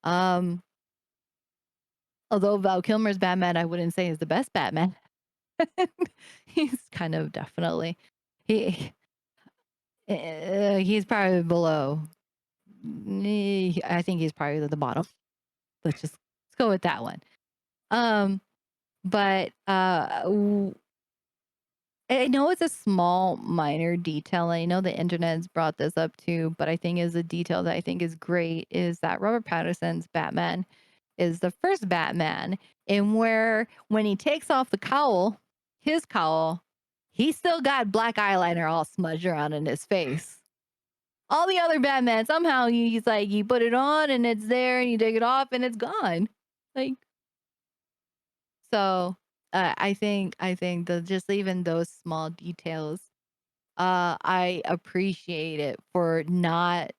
Um, Although Val Kilmer's Batman, I wouldn't say is the best Batman. He's kind of definitely he he's probably below. I think he's probably at the bottom. Let's go with that one. Um, but I know it's a small, minor detail. I know the internet's brought this up too, but I think is a detail that I think is great is that Robert Pattinson's Batman is the first Batman, and where when he takes off the cowl, his cowl, he still got black eyeliner all smudged around in his face. All the other Batman, somehow he's like, you put it on and it's there, and you take it off and it's gone. Like, so I think that just even those small details, I appreciate it for not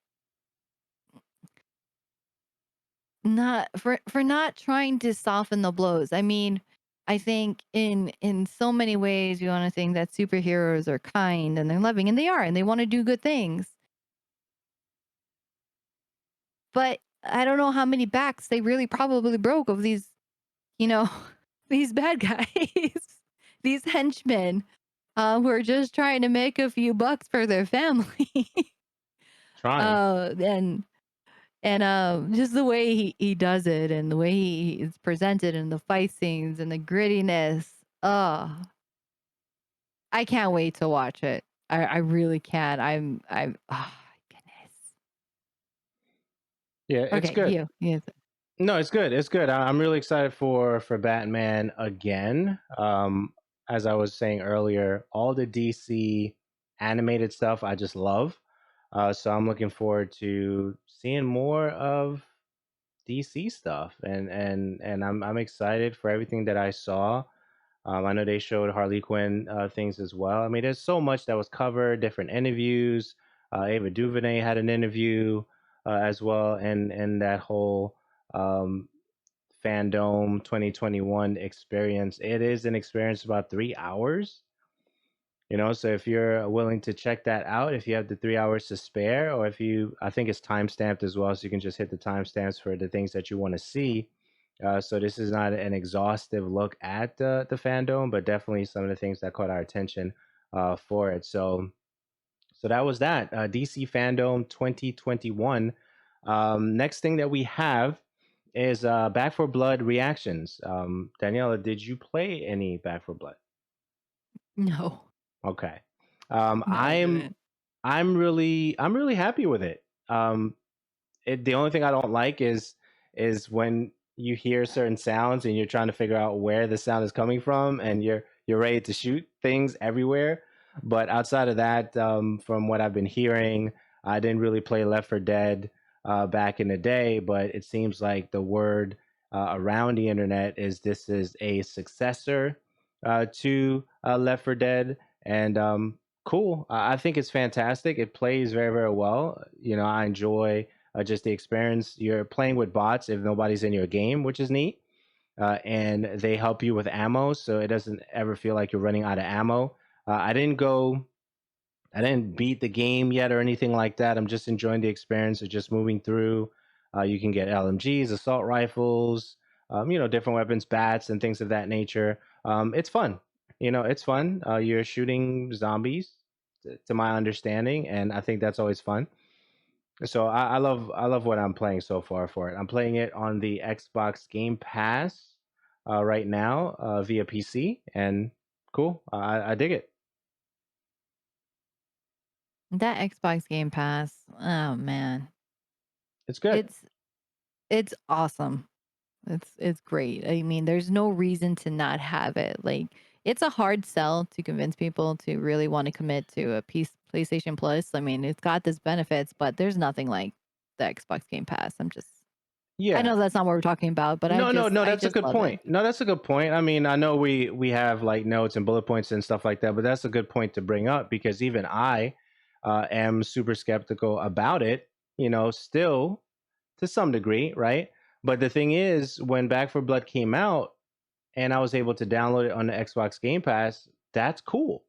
trying to soften the blows. I mean, I think in so many ways you want to think that superheroes are kind and they're loving, and they are, and they want to do good things. But I don't know how many backs they really probably broke of these, you know, these bad guys, these henchmen, who are just trying to make a few bucks for their family. Trying. And just the way he does it, and the way he is presented, and the fight scenes, and the grittiness. Oh, I can't wait to watch it. I really can. I'm. Oh goodness. Yeah, it's Okay, good. you. Yes. No, it's good. It's good. I'm really excited for Batman again. As I was saying earlier, all the DC animated stuff I just love. So I'm looking forward to seeing more of DC stuff, and I'm excited for everything that I saw. I know they showed Harley Quinn things as well. I mean, there's so much that was covered, different interviews. Ava DuVernay had an interview as well, and that whole um, FanDome 2021 experience. It is an experience about 3 hours. So if you're willing to check that out, if you have the 3 hours to spare, or if I think it's time stamped as well, so you can just hit the timestamps for the things that you want to see. So this is not an exhaustive look at the FanDome, but definitely some of the things that caught our attention for it. So that was that DC FanDome 2021. Next thing that we have is Back for Blood reactions. Daniela, did you play any Back for Blood? No. Okay. No, I didn't. I'm really happy with it. The only thing I don't like is when you hear certain sounds and you're trying to figure out where the sound is coming from, and you're ready to shoot things everywhere. But outside of that, from what I've been hearing, I didn't really play Left 4 Dead back in the day, but it seems like the word around the internet is this is a successor to Left 4 Dead, and cool. I think it's fantastic. It plays very, very well. I enjoy just the experience. You're playing with bots if nobody's in your game, which is neat. And they help you with ammo, so it doesn't ever feel like you're running out of ammo. I didn't beat the game yet or anything like that. I'm just enjoying the experience of just moving through. You can get LMGs, assault rifles, different weapons, bats, and things of that nature. It's fun. It's fun. You're shooting zombies, to my understanding, and I think that's always fun. So I love what I'm playing so far for it. I'm playing it on the Xbox Game Pass right now via PC, and cool. I dig it. That Xbox Game Pass, oh man, It's good. it's it's awesome. It's great. I mean, there's no reason to not have it. Like, it's a hard sell to convince people to really want to commit to a piece PlayStation Plus. I mean, it's got this benefits, but there's nothing like the Xbox Game Pass. I Yeah. know that's not what we're talking about, but No, no, no. I That's a just good love it. point. No, that's a good point. I mean, I know we have like notes and bullet points and stuff like that, but that's a good point to bring up because even I am super skeptical about it. Still to some degree, right? But the thing is, when Back for Blood came out, and I was able to download it on the Xbox Game Pass, that's cool,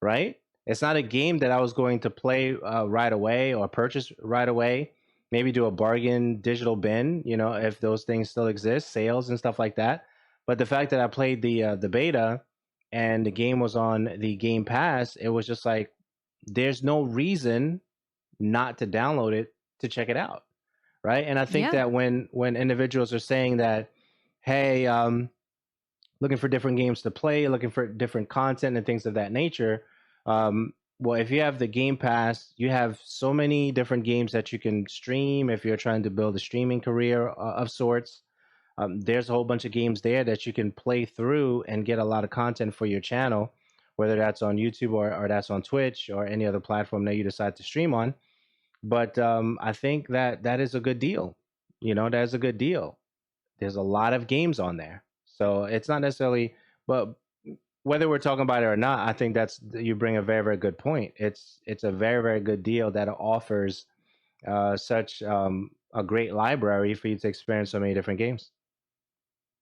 right? It's not a game that I was going to play right away or purchase right away. Maybe do a bargain digital bin, if those things still exist, sales and stuff like that. But the fact that I played the beta and the game was on the Game Pass, it was just like there's no reason not to download it to check it out, right? And I think Yeah. that when individuals are saying that, hey, looking for different games to play, looking for different content and things of that nature. Well, if you have the Game Pass, you have so many different games that you can stream if you're trying to build a streaming career of sorts. There's a whole bunch of games there that you can play through and get a lot of content for your channel, whether that's on YouTube or that's on Twitch or any other platform that you decide to stream on. But I think that that is a good deal. That is a good deal. There's a lot of games on there. So it's not necessarily, but whether we're talking about it or not, I think that's you bring a very, very good point. It's a very, very good deal that offers such a great library for you to experience so many different games.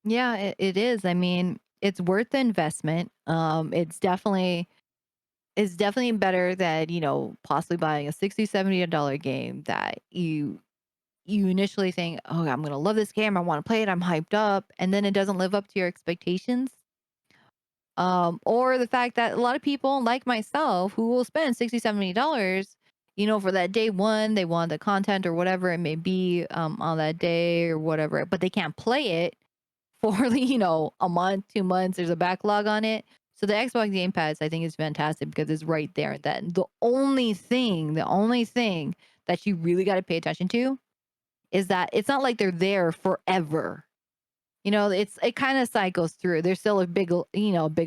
Yeah, it is. I mean, it's worth the investment. It's definitely better than, possibly buying a 60, $70 game that you initially think, "Oh, I'm gonna love this game. I want to play it. I'm hyped up," and then it doesn't live up to your expectations. Or the fact that a lot of people like myself who will spend 60, $70, for that day one, they want the content or whatever it may be on that day or whatever, but they can't play it for a month, 2 months. There's a backlog on it. So the Xbox Game Pass, I think, is fantastic because it's right there. That the only thing that you really got to pay attention to is that it's not like they're there forever. It kind of cycles through. There's still a big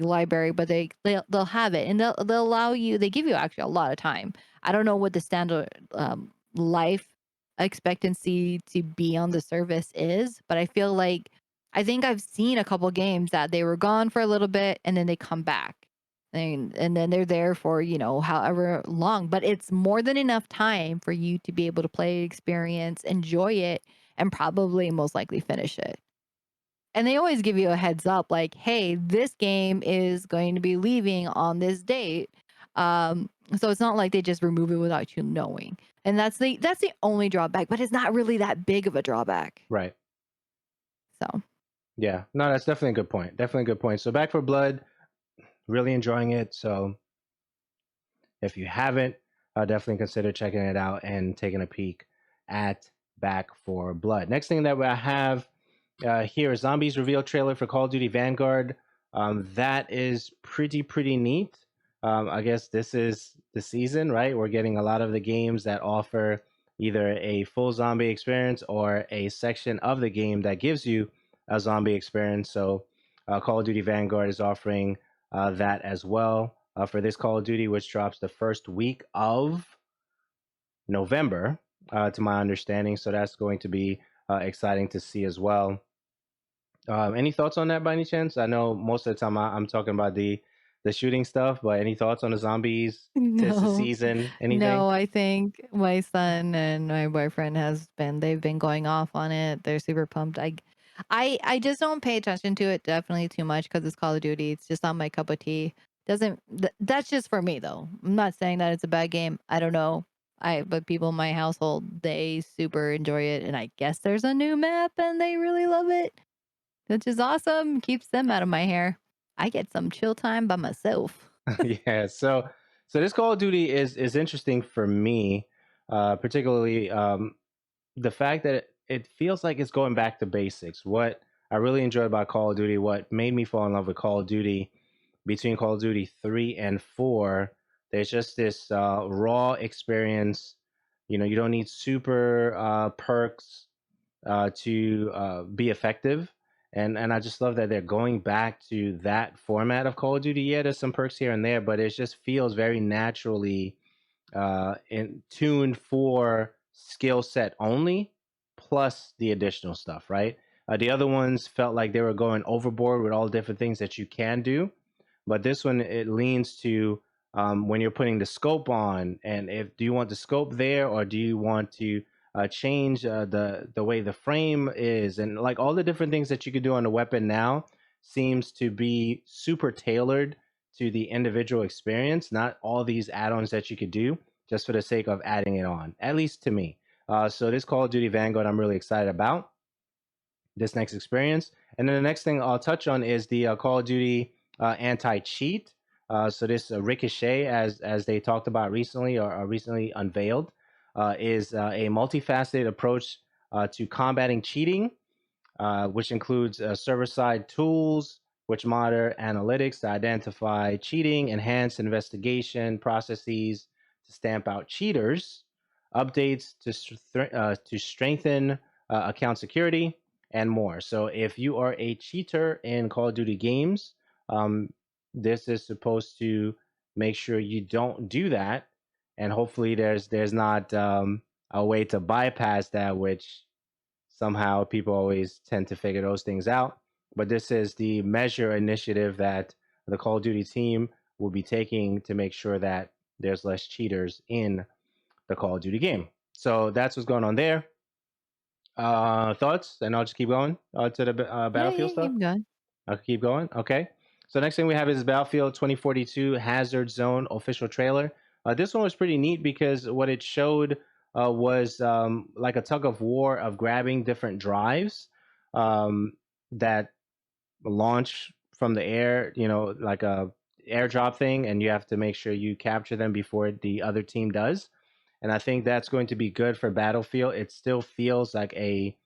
library, but they'll have it, and they'll allow you. They give you actually a lot of time. I don't know what the standard life expectancy to be on the service is, but I think I've seen a couple games that they were gone for a little bit and then they come back. And then they're there for, however long, but it's more than enough time for you to be able to play, experience, enjoy it, and probably most likely finish it. And they always give you a heads up like, "Hey, this game is going to be leaving on this date." So it's not like they just remove it without you knowing. And that's the only drawback, but it's not really that big of a drawback. Right. So, Yeah. No, that's definitely a good point. Definitely a good point. So Back for Blood, really enjoying it. So if you haven't, definitely consider checking it out and taking a peek at Back for Blood. Next thing that I have here is Zombies reveal trailer for Call of Duty Vanguard. That is pretty neat. I guess this is the season, right? We're getting a lot of the games that offer either a full zombie experience or a section of the game that gives you a zombie experience. So, Call of Duty Vanguard is offering that as well for this Call of Duty, which drops the first week of November, to my understanding. So that's going to be exciting to see as well. Any thoughts on that by any chance? I know most of the time I'm talking about the shooting stuff, but any thoughts on the zombies? Tis the no. season. Anything? No, I think my son and my boyfriend they've been going off on it. They're super pumped. I just don't pay attention to it definitely too much because it's Call of Duty. It's just not my cup of tea. That's just for me though. I'm not saying that it's a bad game. I don't know. But people in my household, they super enjoy it. And I guess there's a new map and they really love it, which is awesome. Keeps them out of my hair. I get some chill time by myself. Yeah. So this Call of Duty is interesting for me, particularly the fact that it feels like it's going back to basics. What I really enjoyed about Call of Duty, what made me fall in love with Call of Duty between Call of Duty 3 and 4, there's just this raw experience. You know, you don't need super perks to be effective. And I just love that they're going back to that format of Call of Duty. Yeah, there's some perks here and there, but it just feels very naturally in tuned for skill set only, plus the additional stuff, right? The other ones felt like they were going overboard with all the different things that you can do, but this one it leans to when you're putting the scope on, and if do you want the scope there or do you want to change the way the frame is, and like all the different things that you could do on the weapon now seems to be super tailored to the individual experience, not all these add-ons that you could do just for the sake of adding it on, at least to me. So this Call of Duty Vanguard, I'm really excited about this next experience. And then the next thing I'll touch on is the Call of Duty anti-cheat. So this Ricochet, as they talked about recently or recently unveiled, is a multifaceted approach to combating cheating, which includes server side tools which monitor analytics to identify cheating, enhance investigation processes to stamp out cheaters, updates to strengthen account security, and more. So, if you are a cheater in Call of Duty games, um, this is supposed to make sure you don't do that, and hopefully, there's not a way to bypass that, which somehow people always tend to figure those things out. But this is the measure initiative that the Call of Duty team will be taking to make sure that there's less cheaters in the Call of Duty game. So that's what's going on there. Thoughts? And I'll just keep going to the Yeah, Battlefield yeah, stuff. keep going. I'll keep going. Okay. So next thing we have is Battlefield 2042 Hazard Zone official trailer. This one was pretty neat because what it showed was like a tug of war of grabbing different drives that launch from the air, you know, like a airdrop thing, and you have to make sure you capture them before the other team does. And I think that's going to be good for Battlefield. It still feels like a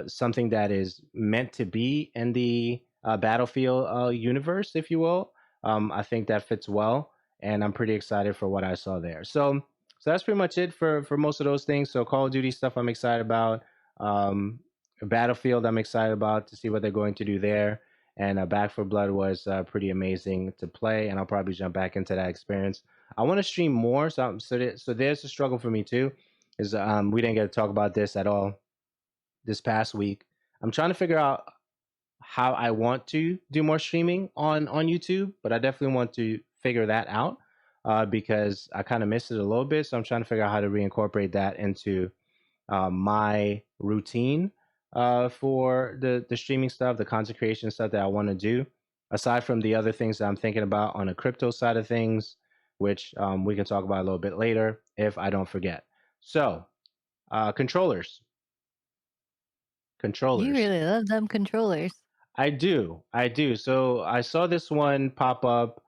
something that is meant to be in the Battlefield universe, if you will. I think that fits well, and I'm pretty excited for what I saw there. So that's pretty much it for most of those things. So Call of Duty stuff, I'm excited about. Um, Battlefield, I'm excited about to see what they're going to do there. And Back for Blood was pretty amazing to play, and I'll probably jump back into that experience. I want to stream more, so there's a struggle for me too. Is we didn't get to talk about this at all this past week. I'm trying to figure out how I want to do more streaming on YouTube, but I definitely want to figure that out because I kind of missed it a little bit. So I'm trying to figure out how to reincorporate that into my routine for the streaming stuff, the content creation stuff that I want to do. Aside from the other things that I'm thinking about on the crypto side of things, which we can talk about a little bit later if I don't forget. So, controllers, You controllers. really love them controllers. I do. So I saw this one pop up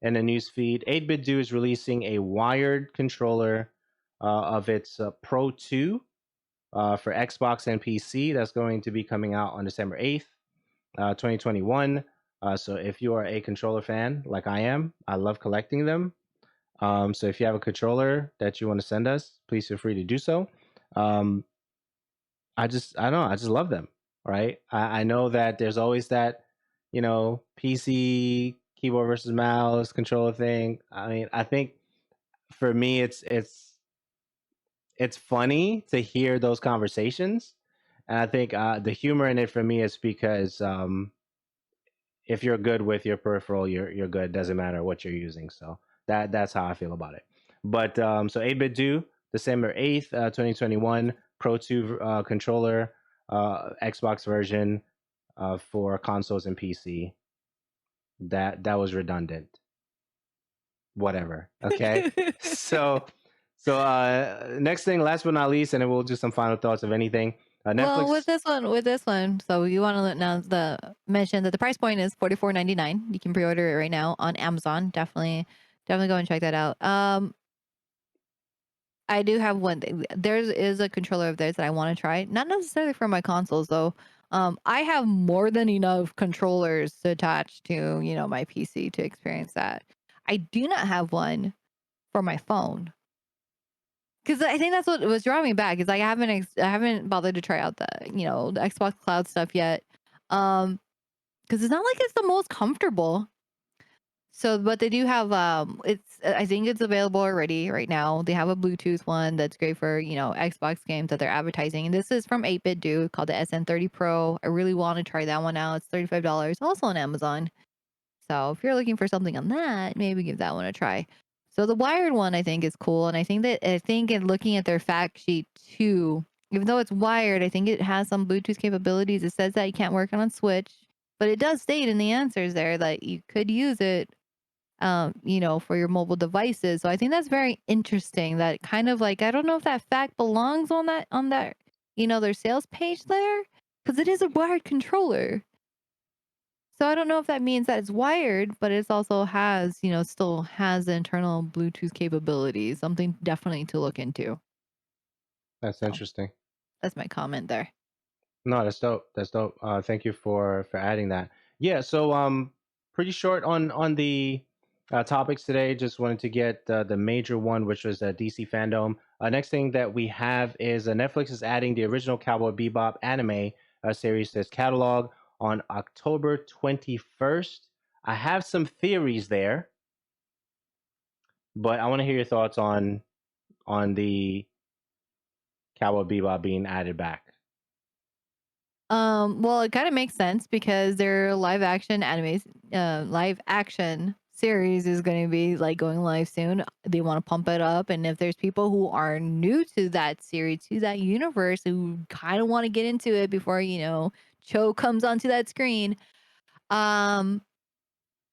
in the news feed. 8-Bit Do is releasing a wired controller of its Pro 2 for Xbox and PC. That's going to be coming out on December 8th, 2021. So if you are a controller fan like I am, I love collecting them. So if you have a controller that you want to send us, please feel free to do so. Um, I don't know, I just love them, right? I know that there's always that, you know, PC keyboard versus mouse controller thing. I mean, I think for me, it's funny to hear those conversations, and I think the humor in it for me is because if you're good with your peripheral, you're good. It doesn't matter what you're using. So that's how I feel about it. But so 8-Bit Do, December 8th, 2021, Pro 2 controller, Xbox version for consoles and PC. That was redundant. Whatever. Okay. So next thing, last but not least, and then we'll do some final thoughts of anything. Well, Netflix. with this one, so you want to now the mention that the price point is $44.99. You can pre-order it right now on Amazon. Definitely Definitely go and check that out. I do have one thing. There is a controller of theirs that I want to try. Not necessarily for my consoles though. I have more than enough controllers to attach to, my PC to experience that. I do not have one for my phone. Because I think that's what was drawing me back. Is like I haven't bothered to try out the Xbox Cloud stuff yet. Because it's not like it's the most comfortable. So, but they do have I think it's available already right now. They have a Bluetooth one that's great for, Xbox games that they're advertising. And this is from 8-Bit Do called the SN30 Pro. I really want to try that one out. It's $35, also on Amazon. So, if you're looking for something on that, maybe give that one a try. So, the wired one I think is cool, and I think in looking at their fact sheet too, even though it's wired, I think it has some Bluetooth capabilities. It says that you can't work on Switch, but it does state in the answers there that you could use it for your mobile devices. So I think that's very interesting that kind of like I don't know if that fact belongs on that their sales page there because it is a wired controller. So I don't know if that means that it's wired, but it also still has the internal Bluetooth capabilities. Something definitely to look into. That's So interesting. that's my comment there. No, that's dope. That's dope. Thank you for adding that. Yeah, so pretty short on the topics today. Just wanted to get the major one, which was DC FanDome. Next thing that we have is Netflix is adding the original Cowboy Bebop anime series to its catalog on October 21st. I have some theories there, but I want to hear your thoughts on the Cowboy Bebop being added back. Well, it kind of makes sense because their live action series is going to be like going live soon. They want to pump it up, and if there's people who are new to that series, to that universe, who kind of want to get into it before Cho comes onto that screen, um,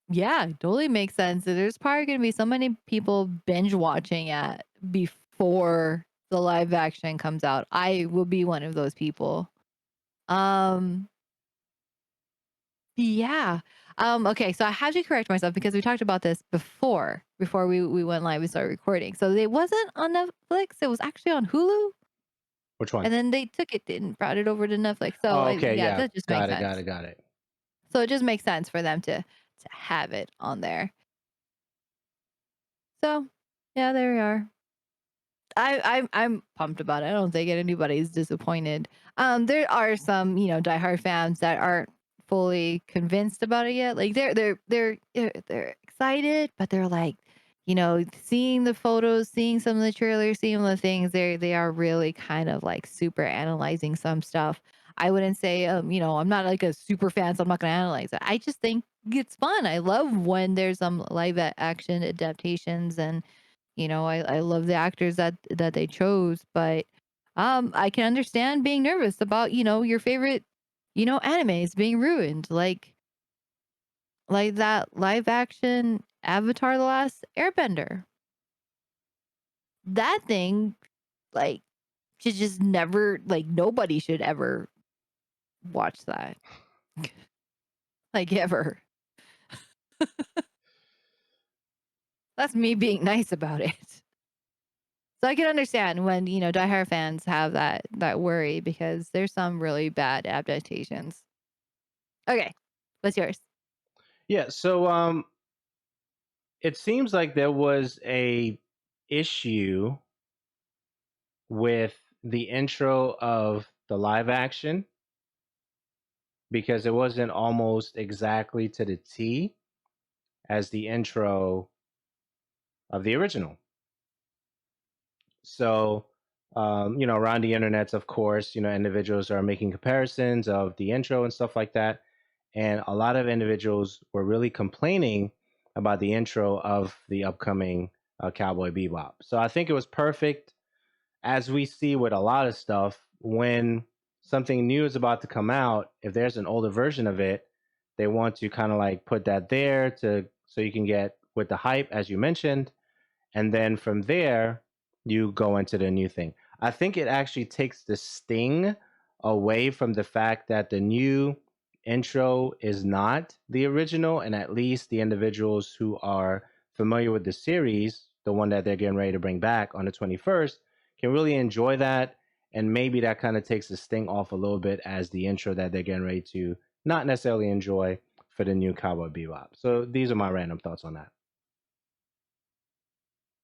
yeah, totally makes sense. There's probably going to be so many people binge watching it before the live action comes out. I will be one of those people. Um, Yeah. Okay, so I had to correct myself because we talked about this before we went live and started recording. So it wasn't on Netflix, it was actually on Hulu, Which one? and then they took it and brought it over to Netflix. So Oh, I okay, yeah, yeah, that just makes got it, got sense. it, got it. So it just makes sense for them to have it on there. So, yeah, there we are. I'm pumped about it. I don't think anybody's disappointed. There are some, diehard fans that aren't fully convinced about it yet. Like they're excited, but they're like, seeing the photos, seeing some of the trailers, seeing the things. They are really kind of like super analyzing some stuff. I wouldn't say, I'm not like a super fan, so I'm not going to analyze it. I just think it's fun. I love when there's some live action adaptations and I love the actors that they chose, but I can understand being nervous about, your favorite, animes being ruined. Like that live action Avatar The Last Airbender. That thing, like, should just never like nobody should ever watch that. Like ever. That's me being nice about it. So I can understand when, diehard fans have that worry because there's some really bad adaptations. Okay. What's yours? Yeah, so it seems like there was a issue with the intro of the live action because it wasn't almost exactly to the T as the intro of the original. So, around the internet, of course, individuals are making comparisons of the intro and stuff like that. And a lot of individuals were really complaining about the intro of the upcoming Cowboy Bebop. So I think it was perfect, as we see with a lot of stuff, when something new is about to come out, if there's an older version of it, they want to kind of like put that there to so you can get with the hype, as you mentioned, and then from there you go into the new thing. I think it actually takes the sting away from the fact that the new intro is not the original, and at least the individuals who are familiar with the series, the one that they're getting ready to bring back on the 21st, can really enjoy that. And maybe that kind of takes the sting off a little bit as the intro that they're getting ready to not necessarily enjoy for the new Cowboy Bebop. So these are my random thoughts on that.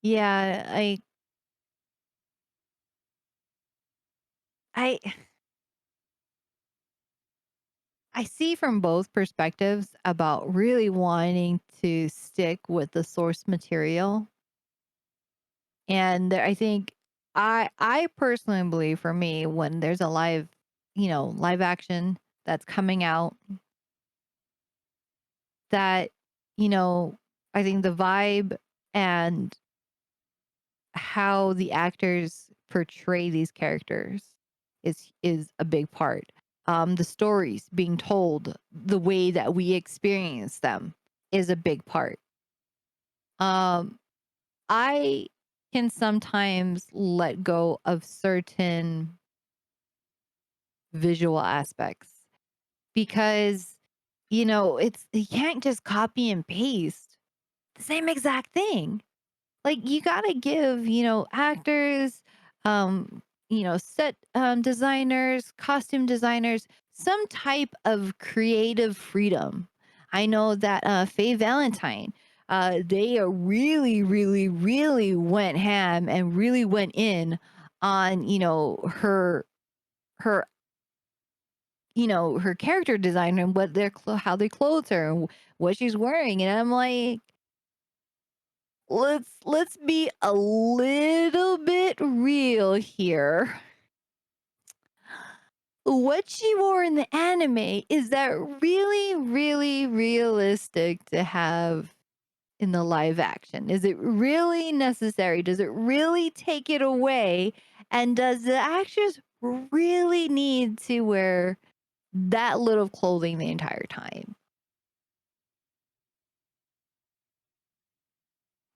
Yeah, I I see from both perspectives about really wanting to stick with the source material. And I think I personally believe for me when there's a live action that's coming out that you know I think the vibe and how the actors portray these characters is a big part. The stories being told, the way that we experience them is a big part. Um, I can sometimes let go of certain visual aspects because it's you can't just copy and paste the same exact thing. Like you got to give, actors, set designers, costume designers some type of creative freedom. I know that Faye Valentine, they really, really, really went ham and really went in on, her, her character design and how they clothe her and what she's wearing. And I'm like, let's be a little bit real here. What she wore in the anime, is that really, really realistic to have in the live action? Is it really necessary? Does it really take it away? And does the actress really need to wear that little clothing the entire time?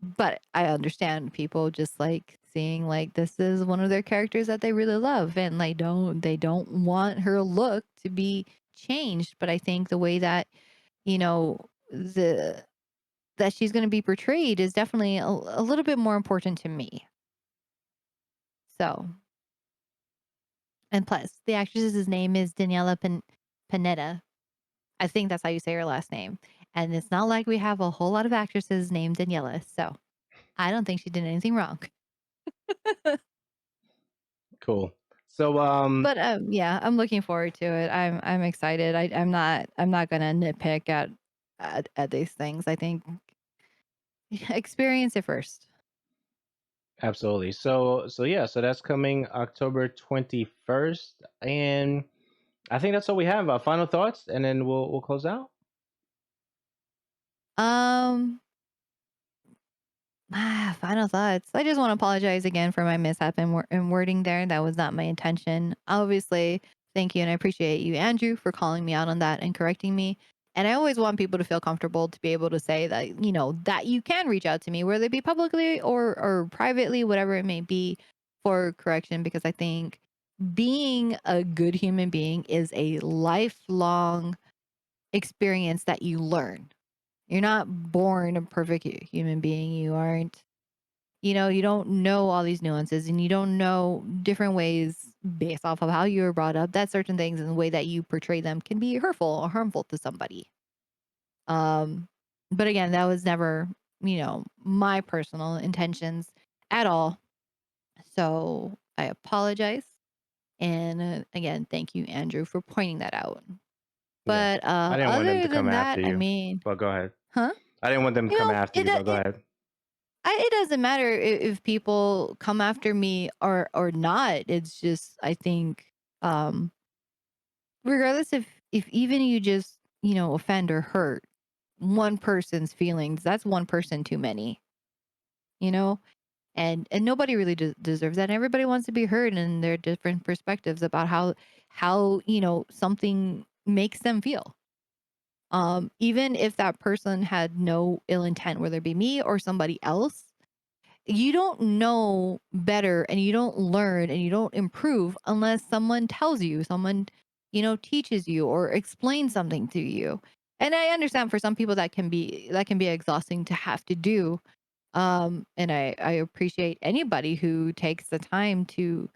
But I understand people just like seeing like this is one of their characters that they really love and they don't want her look to be changed. But I think the way that, the that she's going to be portrayed is definitely a little bit more important to me. So, and plus the actress's name is Daniela Panetta. I think that's how you say her last name. And it's not like we have a whole lot of actresses named Daniela. So I don't think she did anything wrong. Cool. So But, yeah, I'm looking forward to it. I'm excited. I'm not gonna nitpick at these things. I think experience it first. absolutely. So yeah, so that's coming October 21st, and I think that's all we have. Final thoughts, and then we'll close out. Um, Final thoughts. I just wanna apologize again for my mishap in wording there. That was not my intention. Obviously, thank you, and I appreciate you, Andrew, for calling me out on that and correcting me. And I always want people to feel comfortable to be able to say that, that you can reach out to me, whether it be publicly or privately, whatever it may be, for correction, because I think being a good human being is a lifelong experience that you learn. You're not born a perfect human being. You aren't, you don't know all these nuances and you don't know different ways based off of how you were brought up, that certain things and the way that you portray them can be hurtful or harmful to somebody. Um, but again, that was never, my personal intentions at all. So I apologize. And again, thank you, Andrew, for pointing that out. Yeah, But I didn't want them other to come than that, after I you, mean, but go ahead. huh? I didn't want them to come after you, but go ahead. It doesn't matter if people come after me or not. It's just I think um regardless if even you just, offend or hurt one person's feelings, that's one person too many, you know? And nobody really deserves that. And everybody wants to be heard in their different perspectives about how, something makes them feel. Even if that person had no ill intent, whether it be me or somebody else, you don't know better and you don't learn and you don't improve unless someone tells you, someone, teaches you or explains something to you. And I understand for some people that can be exhausting to have to do. And I appreciate anybody who takes the time to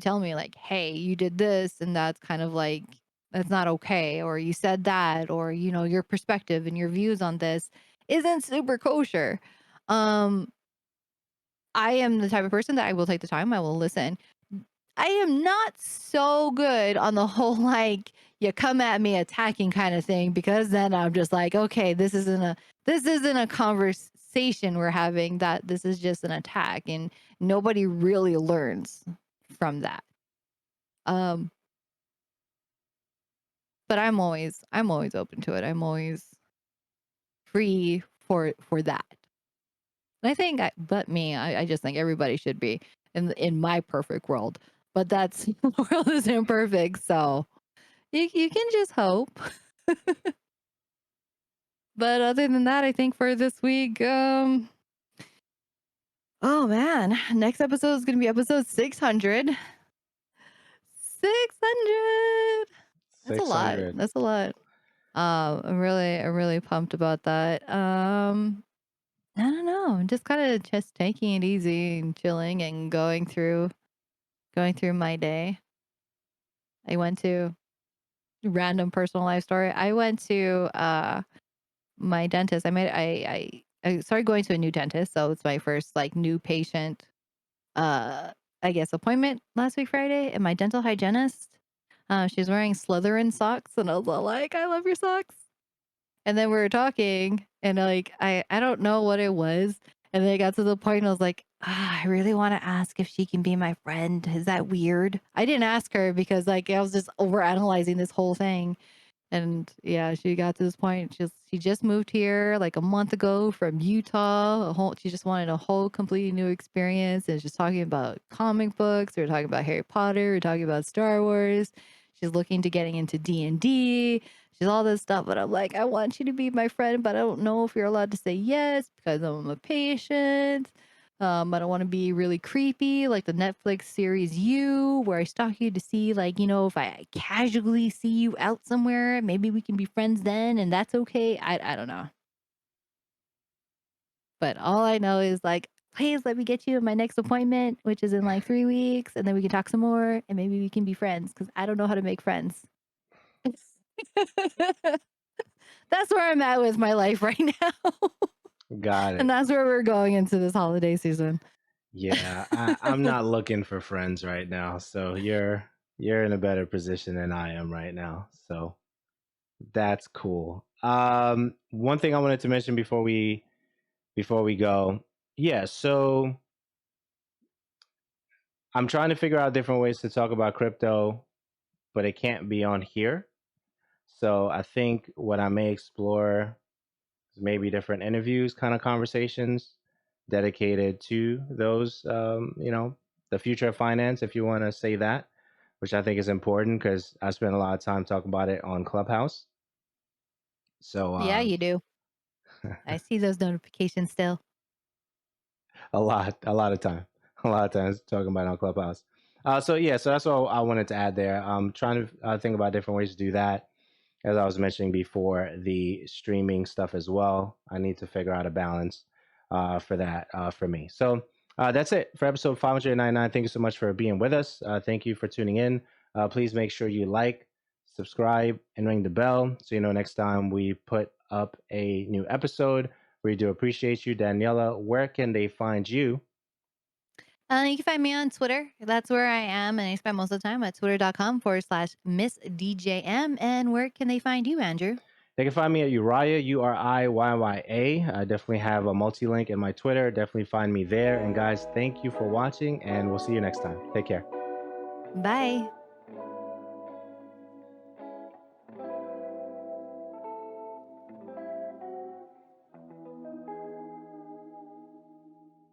tell me like, "Hey, you did this and that's kind of like that's not okay," or "You said that," or "Your perspective and your views on this isn't super kosher." Um I am the type of person that I will take the time, I will listen. I am not so good on the whole like you come at me attacking kind of thing, because then I'm just like, okay, this isn't a conversation we're having, that this is just an attack, and nobody really learns from that. Um but I'm always open to it. I'm always free for that. And I think but me, I just think everybody should be in my perfect world. But that's the world is imperfect, so you can just hope. But other than that, I think for this week, oh man, next episode is gonna be episode 600. 600. That's a lot. 600. That's a lot. I'm really pumped about that. I don't know. I'm just kind of just taking it easy and chilling and going through my day. I went to random personal life story. I went to my dentist. I started going to a new dentist, so it's my first like new patient I guess appointment last week Friday, and my dental hygienist, she's wearing Slytherin socks, and I was all like, "I love your socks." And then we were talking, and like I don't know what it was, and then it got to the point, and I was like, I really want to ask if she can be my friend. Is that weird? I didn't ask her because like I was just over analyzing this whole thing. And yeah, she got to this point. She just moved here like a month ago from Utah. She just wanted a whole completely new experience. And she's talking about comic books. We're talking about Harry Potter. We're talking about Star Wars. She's looking to getting into D&D. She's all this stuff. But I'm like, I want you to be my friend, but I don't know if you're allowed to say yes because I'm a patient. I don't want to be really creepy like the Netflix series You, where I stalk you to see, like, if I casually see you out somewhere, maybe we can be friends then, and that's okay. I don't know. But all I know is like, please let me get you in my next appointment, which is in like 3 weeks, and then we can talk some more and maybe we can be friends because I don't know how to make friends. That's where I'm at with my life right now. Got And it. that's where we're going into this holiday season. Yeah, I'm not looking for friends right now, so you're in a better position than I am right now. So that's cool. One thing I wanted to mention before we go, yeah. So I'm trying to figure out different ways to talk about crypto, but it can't be on here. So I think what I may explore is maybe different interviews, kind of conversations dedicated to those, the future of finance, if you want to say that, which I think is important because I spend a lot of time talking about it on Clubhouse. So Yeah, you do. I see those notifications still. a lot of time, a lot of times talking about it on Clubhouse. So yeah, so that's all I wanted to add there. I'm trying to think about different ways to do that. As I was mentioning before, the streaming stuff as well. I need to figure out a balance for that for me. So that's it for episode 599. Thank you so much for being with us. Thank you for tuning in. Please make sure you like, subscribe, and ring the bell so you know next time we put up a new episode. We do appreciate you. Daniela, where can they find you? You can find me on Twitter. That's where I am. And I spend most of the time at twitter.com/Miss DJM. And where can they find you, Andrew? They can find me at Uriah, Uriyya. I definitely have a multi link in my Twitter. Definitely find me there. And guys, thank you for watching, and we'll see you next time. Take care. Bye.